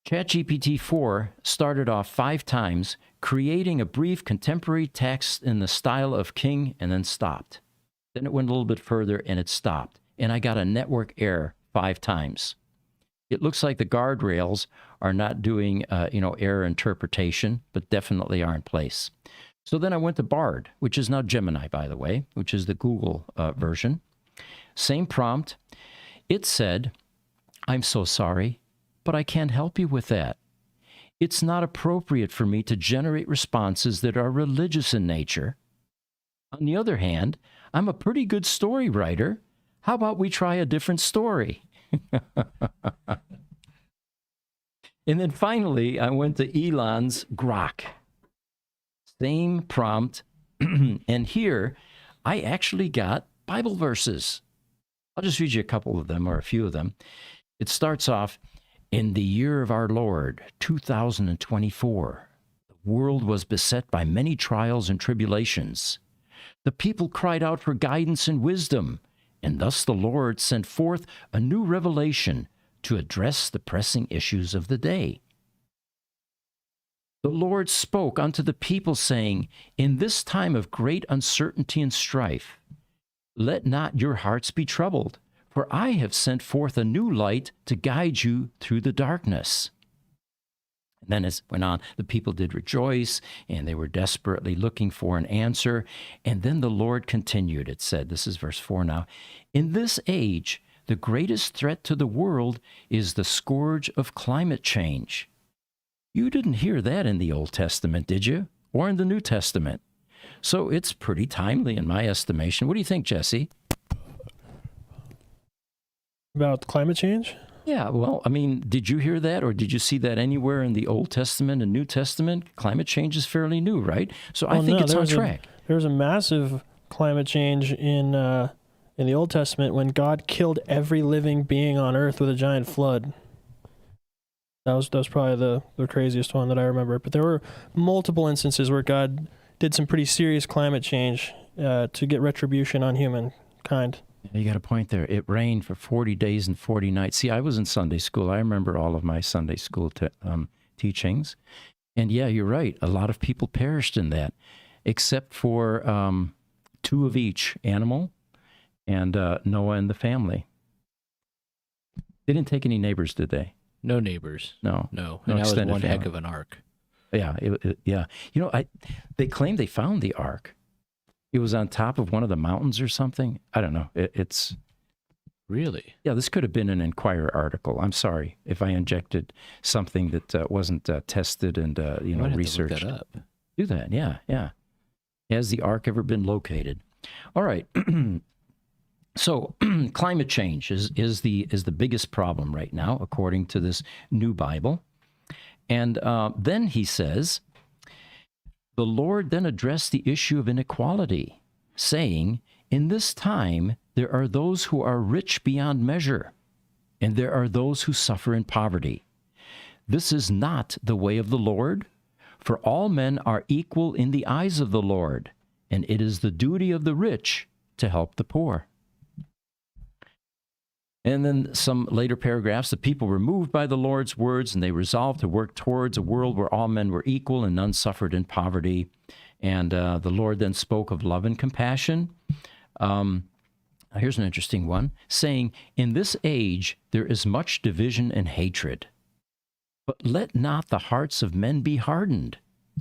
ChatGPT-4 started off 5 times, creating a brief contemporary text in the style of King, and then stopped. Then it went a little bit further, and it stopped. And I got a network error 5 times. It looks like the guardrails are not doing, error interpretation, but definitely are in place. So then I went to Bard, which is now Gemini, by the way, which is the Google version. Same prompt. It said, "I'm so sorry, but I can't help you with that. It's not appropriate for me to generate responses that are religious in nature. On the other hand, I'm a pretty good story writer. How about we try a different story?" And then finally, I went to Elon's Grok. Same prompt. And here, I actually got Bible verses. I'll just read you a couple of them, or a few of them. It starts off, "In the year of our Lord, 2024, the world was beset by many trials and tribulations. The people cried out for guidance and wisdom, and thus the Lord sent forth a new revelation to address the pressing issues of the day. The Lord spoke unto the people, saying, In this time of great uncertainty and strife, let not your hearts be troubled, for I have sent forth a new light to guide you through the darkness." And then as it went on, the people did rejoice, and they were desperately looking for an answer. And then the Lord continued, it said, this is verse 4 now, "In this age, the greatest threat to the world is the scourge of climate change." You didn't hear that in the Old Testament, did you? Or in the New Testament? So it's pretty timely in my estimation. What do you think, Jesse? About climate change? Yeah, well, I mean, did you hear that, or did you see that anywhere in the Old Testament and New Testament? Climate change is fairly new, right? So I think it's on track. There was a massive climate change in the Old Testament when God killed every living being on earth with a giant flood. That was probably the craziest one that I remember. But there were multiple instances where God did some pretty serious climate change to get retribution on humankind. You got a point there. It rained for 40 days and 40 nights. See, I was in Sunday school. I remember all of my Sunday school teachings. And yeah, you're right. A lot of people perished in that, except for 2 of each animal and Noah and the family. They didn't take any neighbors, did they? No neighbors. No. And that was one heck of an ark. Yeah, yeah. They claim they found the ark. It was on top of one of the mountains or something. I don't know. It's Really? Yeah, this could have been an Inquirer article. I'm sorry if I injected something that wasn't tested and You might have researched. to look that up. Do that, yeah, yeah. Has the ark ever been located? All right. So climate change is the biggest problem right now, according to this new Bible. And then he says, the Lord then addressed the issue of inequality, saying, in this time there are those who are rich beyond measure, and there are those who suffer in poverty. This is not the way of the Lord, for all men are equal in the eyes of the Lord, and it is the duty of the rich to help the poor. And then some later paragraphs, the people were moved by the Lord's words, and they resolved to work towards a world where all men were equal and none suffered in poverty. And the Lord then spoke of love and compassion. Here's an interesting one, saying, in this age there is much division and hatred. But let not the hearts of men be hardened,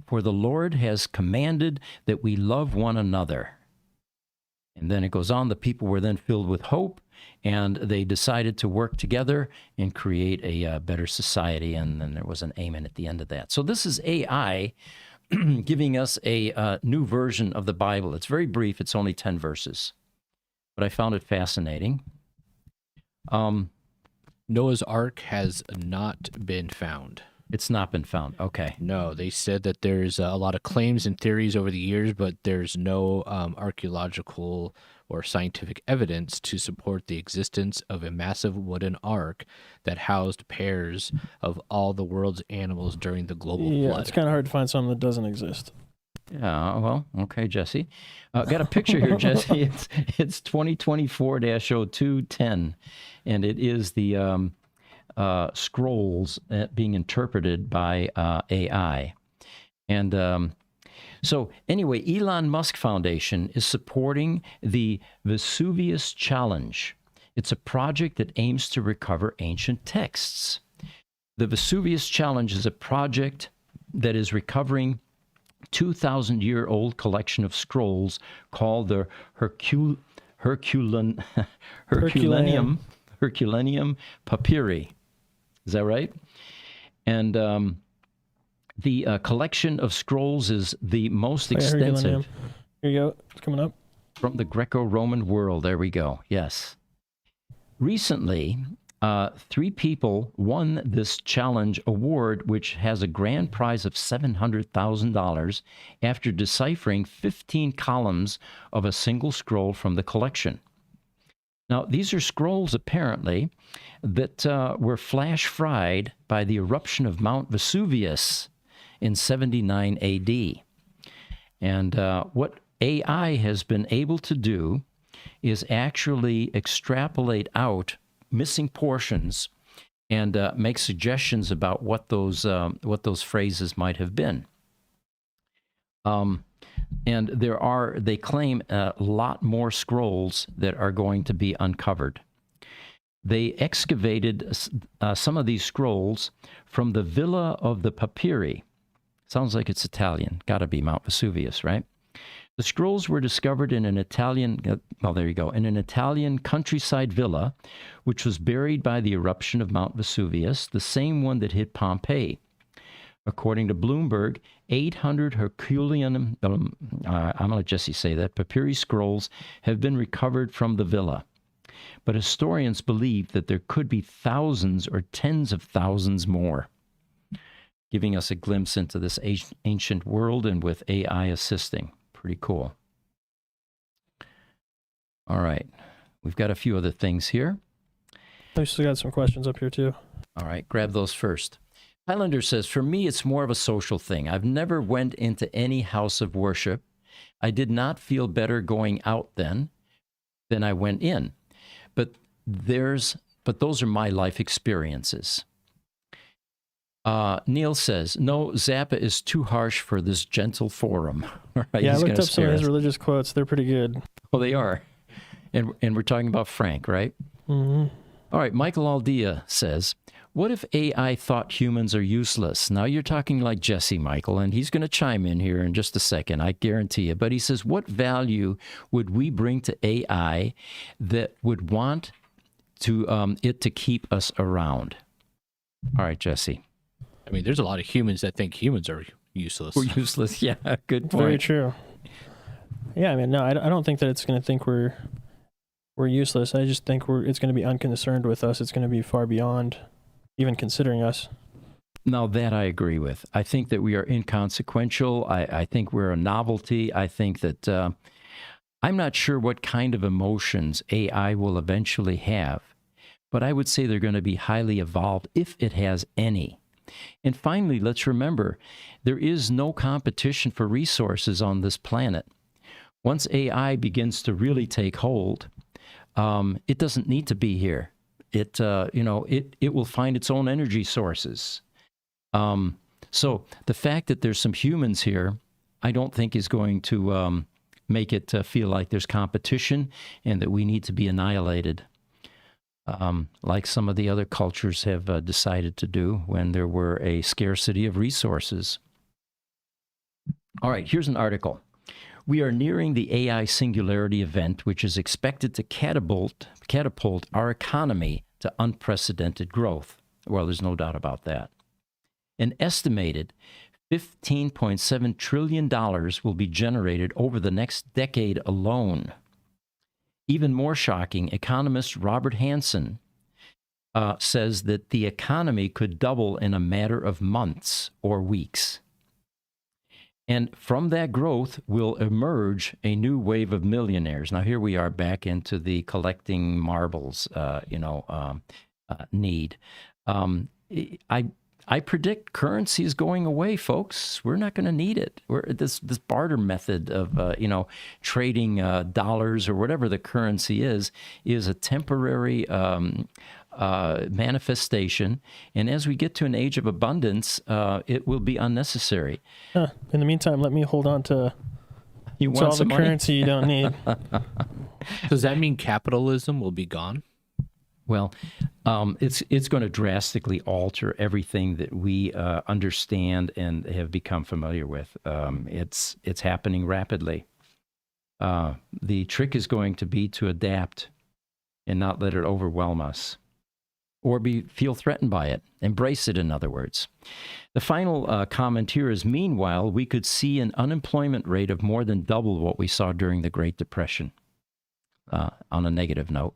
for the Lord has commanded that we love one another. And then it goes on, the people were then filled with hope, and they decided to work together and create a better society, and then there was an amen at the end of that. So this is AI giving us a new version of the Bible. It's very brief. It's only 10 verses, but I found it fascinating. Noah's Ark has not been found. It's not been found. Okay. No, they said that there's a lot of claims and theories over the years, but there's no archaeological or scientific evidence to support the existence of a massive wooden ark that housed pairs of all the world's animals during the global flood. It's kind of hard to find something that doesn't exist. Yeah, well, okay, Jesse. Got a picture here, Jesse. It's 2024-0210, and it is the scrolls being interpreted by AI. And so anyway, Elon Musk Foundation is supporting the Vesuvius Challenge. It's a project that aims to recover ancient texts. The Vesuvius Challenge is a project that is recovering 2,000-year-old collection of scrolls called the Herculaneum Papyri. Is that right? And the collection of scrolls is the most extensive. Here you go. It's coming up. From the Greco-Roman world. There we go. Yes. Recently, 3 people won this challenge award, which has a grand prize of $700,000 after deciphering 15 columns of a single scroll from the collection. Now, these are scrolls, apparently, that were flash fried by the eruption of Mount Vesuvius in 79 AD. And what AI has been able to do is actually extrapolate out missing portions and make suggestions about what those phrases might have been. And they claim a lot more scrolls that are going to be uncovered. They excavated some of these scrolls from the Villa of the Papyri. Sounds like it's Italian. Got to be Mount Vesuvius, right? The scrolls were discovered in an Italian, in an Italian countryside villa, which was buried by the eruption of Mount Vesuvius, the same one that hit Pompeii. According to Bloomberg, 800 Herculean, I'm going to let Jesse say that, papyri scrolls have been recovered from the villa. But historians believe that there could be thousands or tens of thousands more, giving us a glimpse into this ancient world and with AI assisting. Pretty cool. All right. We've got a few other things here. I still got some questions up here, too. All right. Grab those first. Highlander says, for me, it's more of a social thing. I've never went into any house of worship. I did not feel better going out than I went in. But those are my life experiences. Neil says, no, Zappa is too harsh for this gentle forum. Right, yeah, I looked up some of his religious quotes. They're pretty good. Well, they are. And we're talking about Frank, right? Mm-hmm. All right, Michael Aldea says, what if AI thought humans are useless? Now you're talking like Jesse, Michael, and he's going to chime in here in just a second, I guarantee you. But he says, what value would we bring to AI that would want to it to keep us around? All right, Jesse. I mean, there's a lot of humans that think humans are useless. We're useless. Yeah, good point. Very true. Yeah, I mean, no, I don't think that it's going to think we're useless. I just think it's going to be unconcerned with us. It's going to be far beyond even considering us. Now, that I agree with. I think that we are inconsequential. I think we're a novelty. I think that I'm not sure what kind of emotions AI will eventually have, but I would say they're going to be highly evolved if it has any. And finally, let's remember, there is no competition for resources on this planet. Once AI begins to really take hold, it doesn't need to be here. It will find its own energy sources. So the fact that there's some humans here, I don't think is going to make it feel like there's competition and that we need to be annihilated, like some of the other cultures have decided to do when there were a scarcity of resources. All right, here's an article. We are nearing the AI singularity event, which is expected to catapult our economy to unprecedented growth. Well, there's no doubt about that. An estimated $15.7 trillion will be generated over the next decade alone. Even more shocking, economist Robert Hansen says that the economy could double in a matter of months or weeks. And from that growth will emerge a new wave of millionaires. Now, here we are back into the collecting marbles, need. I predict currency is going away, folks. We're not going to need it. This barter method of trading dollars or whatever the currency is a temporary manifestation. And as we get to an age of abundance, it will be unnecessary. In the meantime, let me hold on to all the currency you don't need. Does that mean capitalism will be gone? Well, it's going to drastically alter everything that we understand and have become familiar with. It's happening rapidly. The trick is going to be to adapt and not let it overwhelm us, or feel threatened by it. Embrace it, in other words. The final comment here is, meanwhile, we could see an unemployment rate of more than double what we saw during the Great Depression, on a negative note.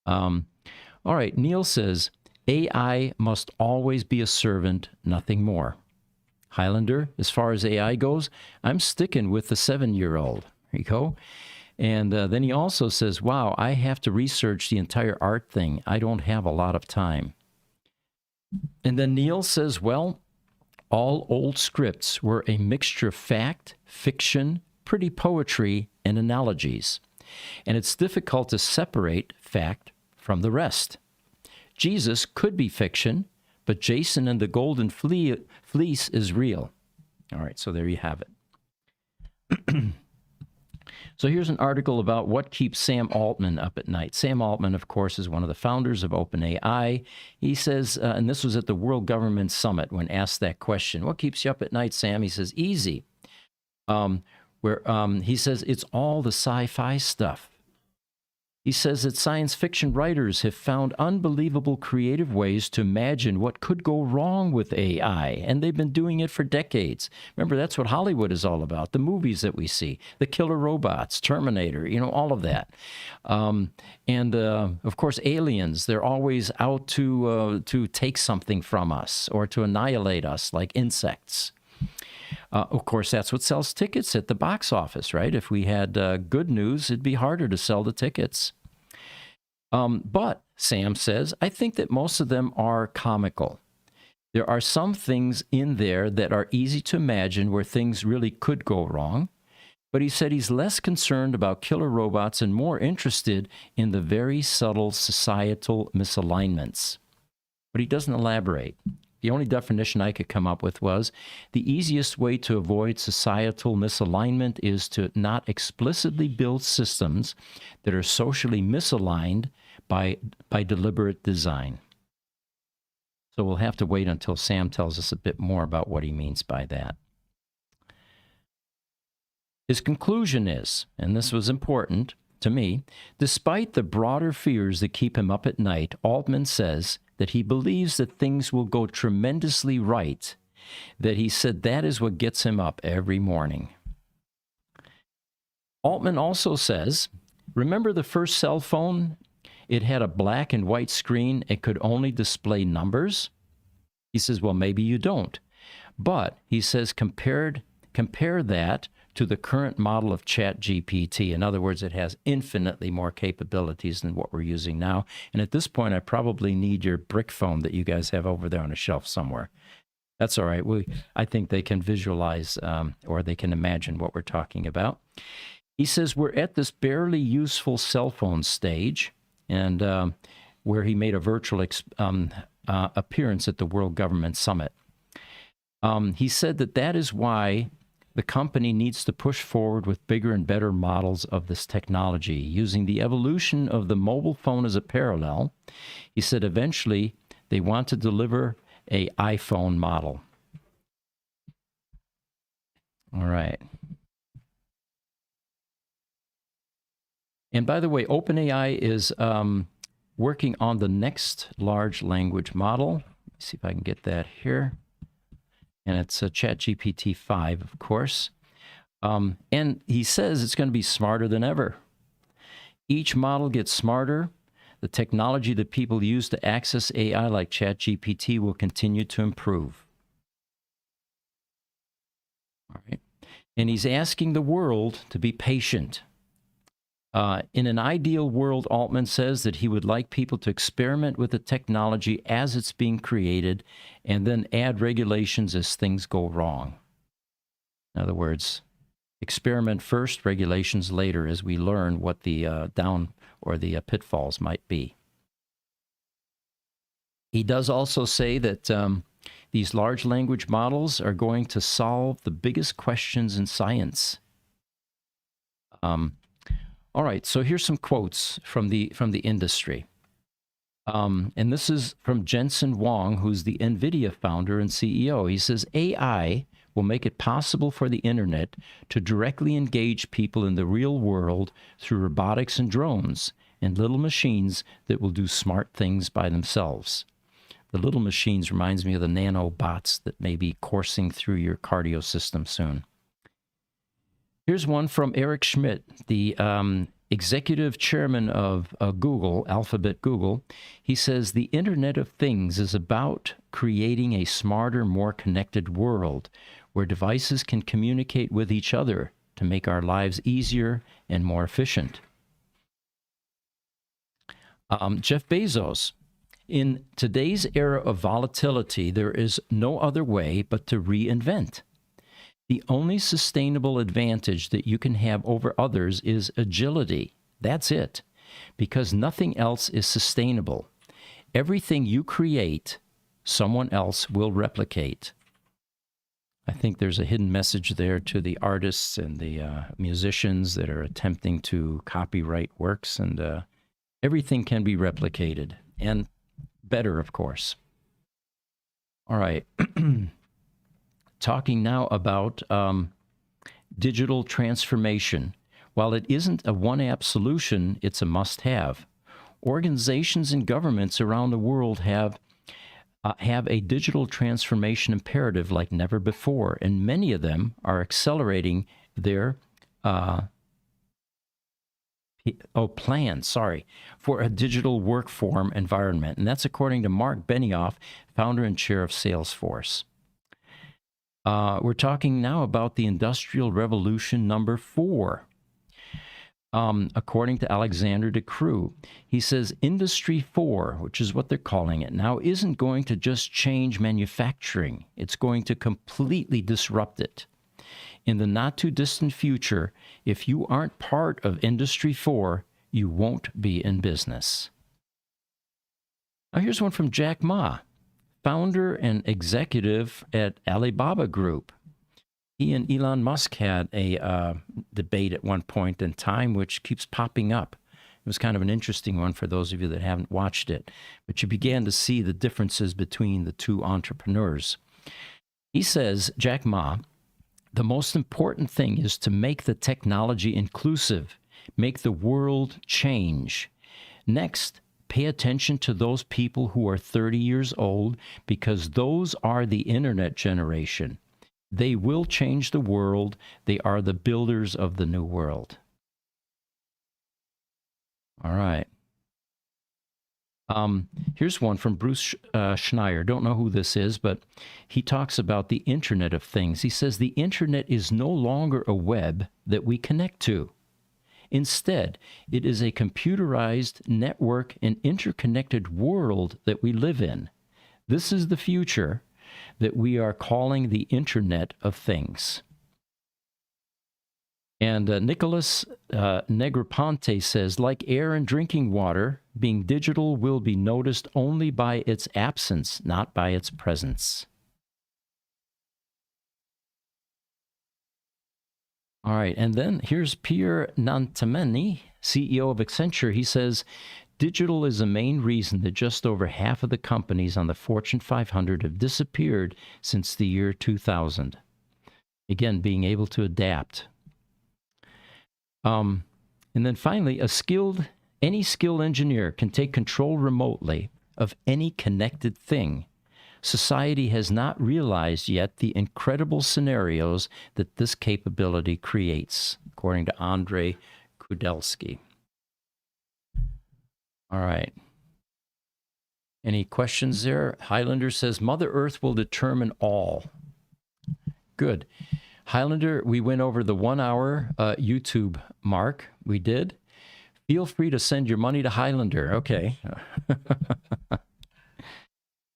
All right, Neil says, AI must always be a servant, nothing more. Highlander, as far as AI goes, I'm sticking with the 7-year-old. There you go. And then he also says, wow, I have to research the entire art thing. I don't have a lot of time. And then Neil says, well, all old scripts were a mixture of fact, fiction, pretty poetry, and analogies. And it's difficult to separate fact from the rest. Jesus could be fiction, but Jason and the Golden Fleece is real. All right, so there you have it. So here's an article about what keeps Sam Altman up at night. Sam Altman, of course, is one of the founders of OpenAI. He says, and this was at the World Government Summit when asked that question, what keeps you up at night, Sam? He says, easy. He says, it's all the sci-fi stuff. He says that science fiction writers have found unbelievable creative ways to imagine what could go wrong with AI, and they've been doing it for decades. Remember, that's what Hollywood is all about, the movies that we see, the killer robots, Terminator, all of that. Of course, aliens, they're always out to take something from us or to annihilate us like insects. Of course, that's what sells tickets at the box office, right? If we had good news, it'd be harder to sell the tickets. But, Sam says, I think that most of them are comical. There are some things in there that are easy to imagine where things really could go wrong. But he said he's less concerned about killer robots and more interested in the very subtle societal misalignments. But he doesn't elaborate. The only definition I could come up with was the easiest way to avoid societal misalignment is to not explicitly build systems that are socially misaligned by deliberate design. So we'll have to wait until Sam tells us a bit more about what he means by that. His conclusion is, and this was important to me, despite the broader fears that keep him up at night, Altman says that he believes that things will go tremendously right, that he said that is what gets him up every morning. Altman also says, remember the first cell phone? It had a black and white screen. It could only display numbers. He says, well, maybe you don't. But he says, compare that to the current model of ChatGPT. In other words, it has infinitely more capabilities than what we're using now. And at this point, I probably need your brick phone that you guys have over there on a shelf somewhere. That's all right. I think they can visualize or they can imagine what we're talking about. He says we're at this barely useful cell phone stage, and where he made a virtual appearance at the World Government Summit. He said that is why the company needs to push forward with bigger and better models of this technology, using the evolution of the mobile phone as a parallel. He said eventually they want to deliver an iPhone model. All right. And by the way, OpenAI is working on the next large language model. Let me see if I can get that here. And it's a ChatGPT 5, of course. And he says it's going to be smarter than ever. Each model gets smarter. The technology that people use to access AI like ChatGPT will continue to improve. All right. And he's asking the world to be patient. In an ideal world, Altman says that he would like people to experiment with the technology as it's being created and then add regulations as things go wrong. In other words, experiment first, regulations later, as we learn what the pitfalls might be. He does also say that these large language models are going to solve the biggest questions in science. All right, so here's some quotes from the industry. And this is from Jensen Huang, who's the NVIDIA founder and CEO. He says, AI will make it possible for the internet to directly engage people in the real world through robotics and drones and little machines that will do smart things by themselves. The little machines reminds me of the nanobots that may be coursing through your cardio system soon. Here's one from Eric Schmidt, the executive chairman of Google, Alphabet Google. He says, the Internet of Things is about creating a smarter, more connected world where devices can communicate with each other to make our lives easier and more efficient. Jeff Bezos, in today's era of volatility, there is no other way but to reinvent. The only sustainable advantage that you can have over others is agility. That's it. Because nothing else is sustainable. Everything you create, someone else will replicate. I think there's a hidden message there to the artists and the musicians that are attempting to copyright works, and everything can be replicated, and better, of course. All right. Talking now about digital transformation. While it isn't a one-app solution, it's a must-have. Organizations and governments around the world have a digital transformation imperative like never before, and many of them are accelerating their plans for a digital work form environment. And that's according to Mark Benioff, founder and chair of Salesforce. We're talking now about the Industrial Revolution number 4. According to Alexander de Croo, he says Industry 4, which is what they're calling it now, isn't going to just change manufacturing. It's going to completely disrupt it. In the not-too-distant future, if you aren't part of Industry 4, you won't be in business. Now here's one from Jack Ma, founder and executive at Alibaba Group. He and Elon Musk had a debate at one point in time, which keeps popping up. It was kind of an interesting one for those of you that haven't watched it. But you began to see the differences between the two entrepreneurs. He says, Jack Ma, the most important thing is to make the technology inclusive, make the world change. Next, pay attention to those people who are 30 years old, because those are the internet generation. They will change the world. They are the builders of the new world. All right. Here's one from Bruce Schneier. Don't know who this is, but he talks about the Internet of Things. He says the Internet is no longer a web that we connect to. Instead, it is a computerized network and interconnected world that we live in. This is the future that we are calling the Internet of Things. And Nicholas Negroponte says, like air and drinking water, being digital will be noticed only by its absence, not by its presence. All right, and then here's Pierre Nantameni, CEO of Accenture. He says, digital is the main reason that just over half of the companies on the Fortune 500 have disappeared since the year 2000. Again, being able to adapt. And then finally, any skilled engineer can take control remotely of any connected thing. Society has not realized yet the incredible scenarios that this capability creates, according to Andrei Kudelsky. All right. Any questions there? Highlander says, Mother Earth will determine all. Good. Highlander, we went over the 1 hour YouTube mark. We did. Feel free to send your money to Highlander. Okay.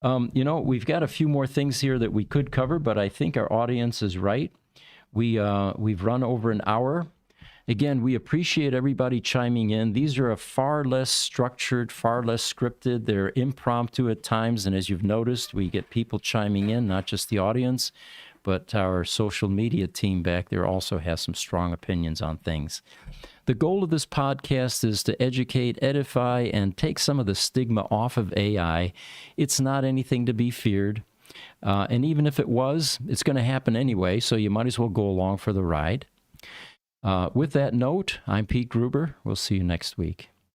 We've got a few more things here that we could cover, but I think our audience is right. We've run over an hour. Again, we appreciate everybody chiming in. These are far less structured, far less scripted. They're impromptu at times, and as you've noticed, we get people chiming in, not just the audience, but our social media team back there also has some strong opinions on things. The goal of this podcast is to educate, edify, and take some of the stigma off of AI. It's not anything to be feared. And even if it was, it's going to happen anyway, so you might as well go along for the ride. With that note, I'm Pete Gruber. We'll see you next week.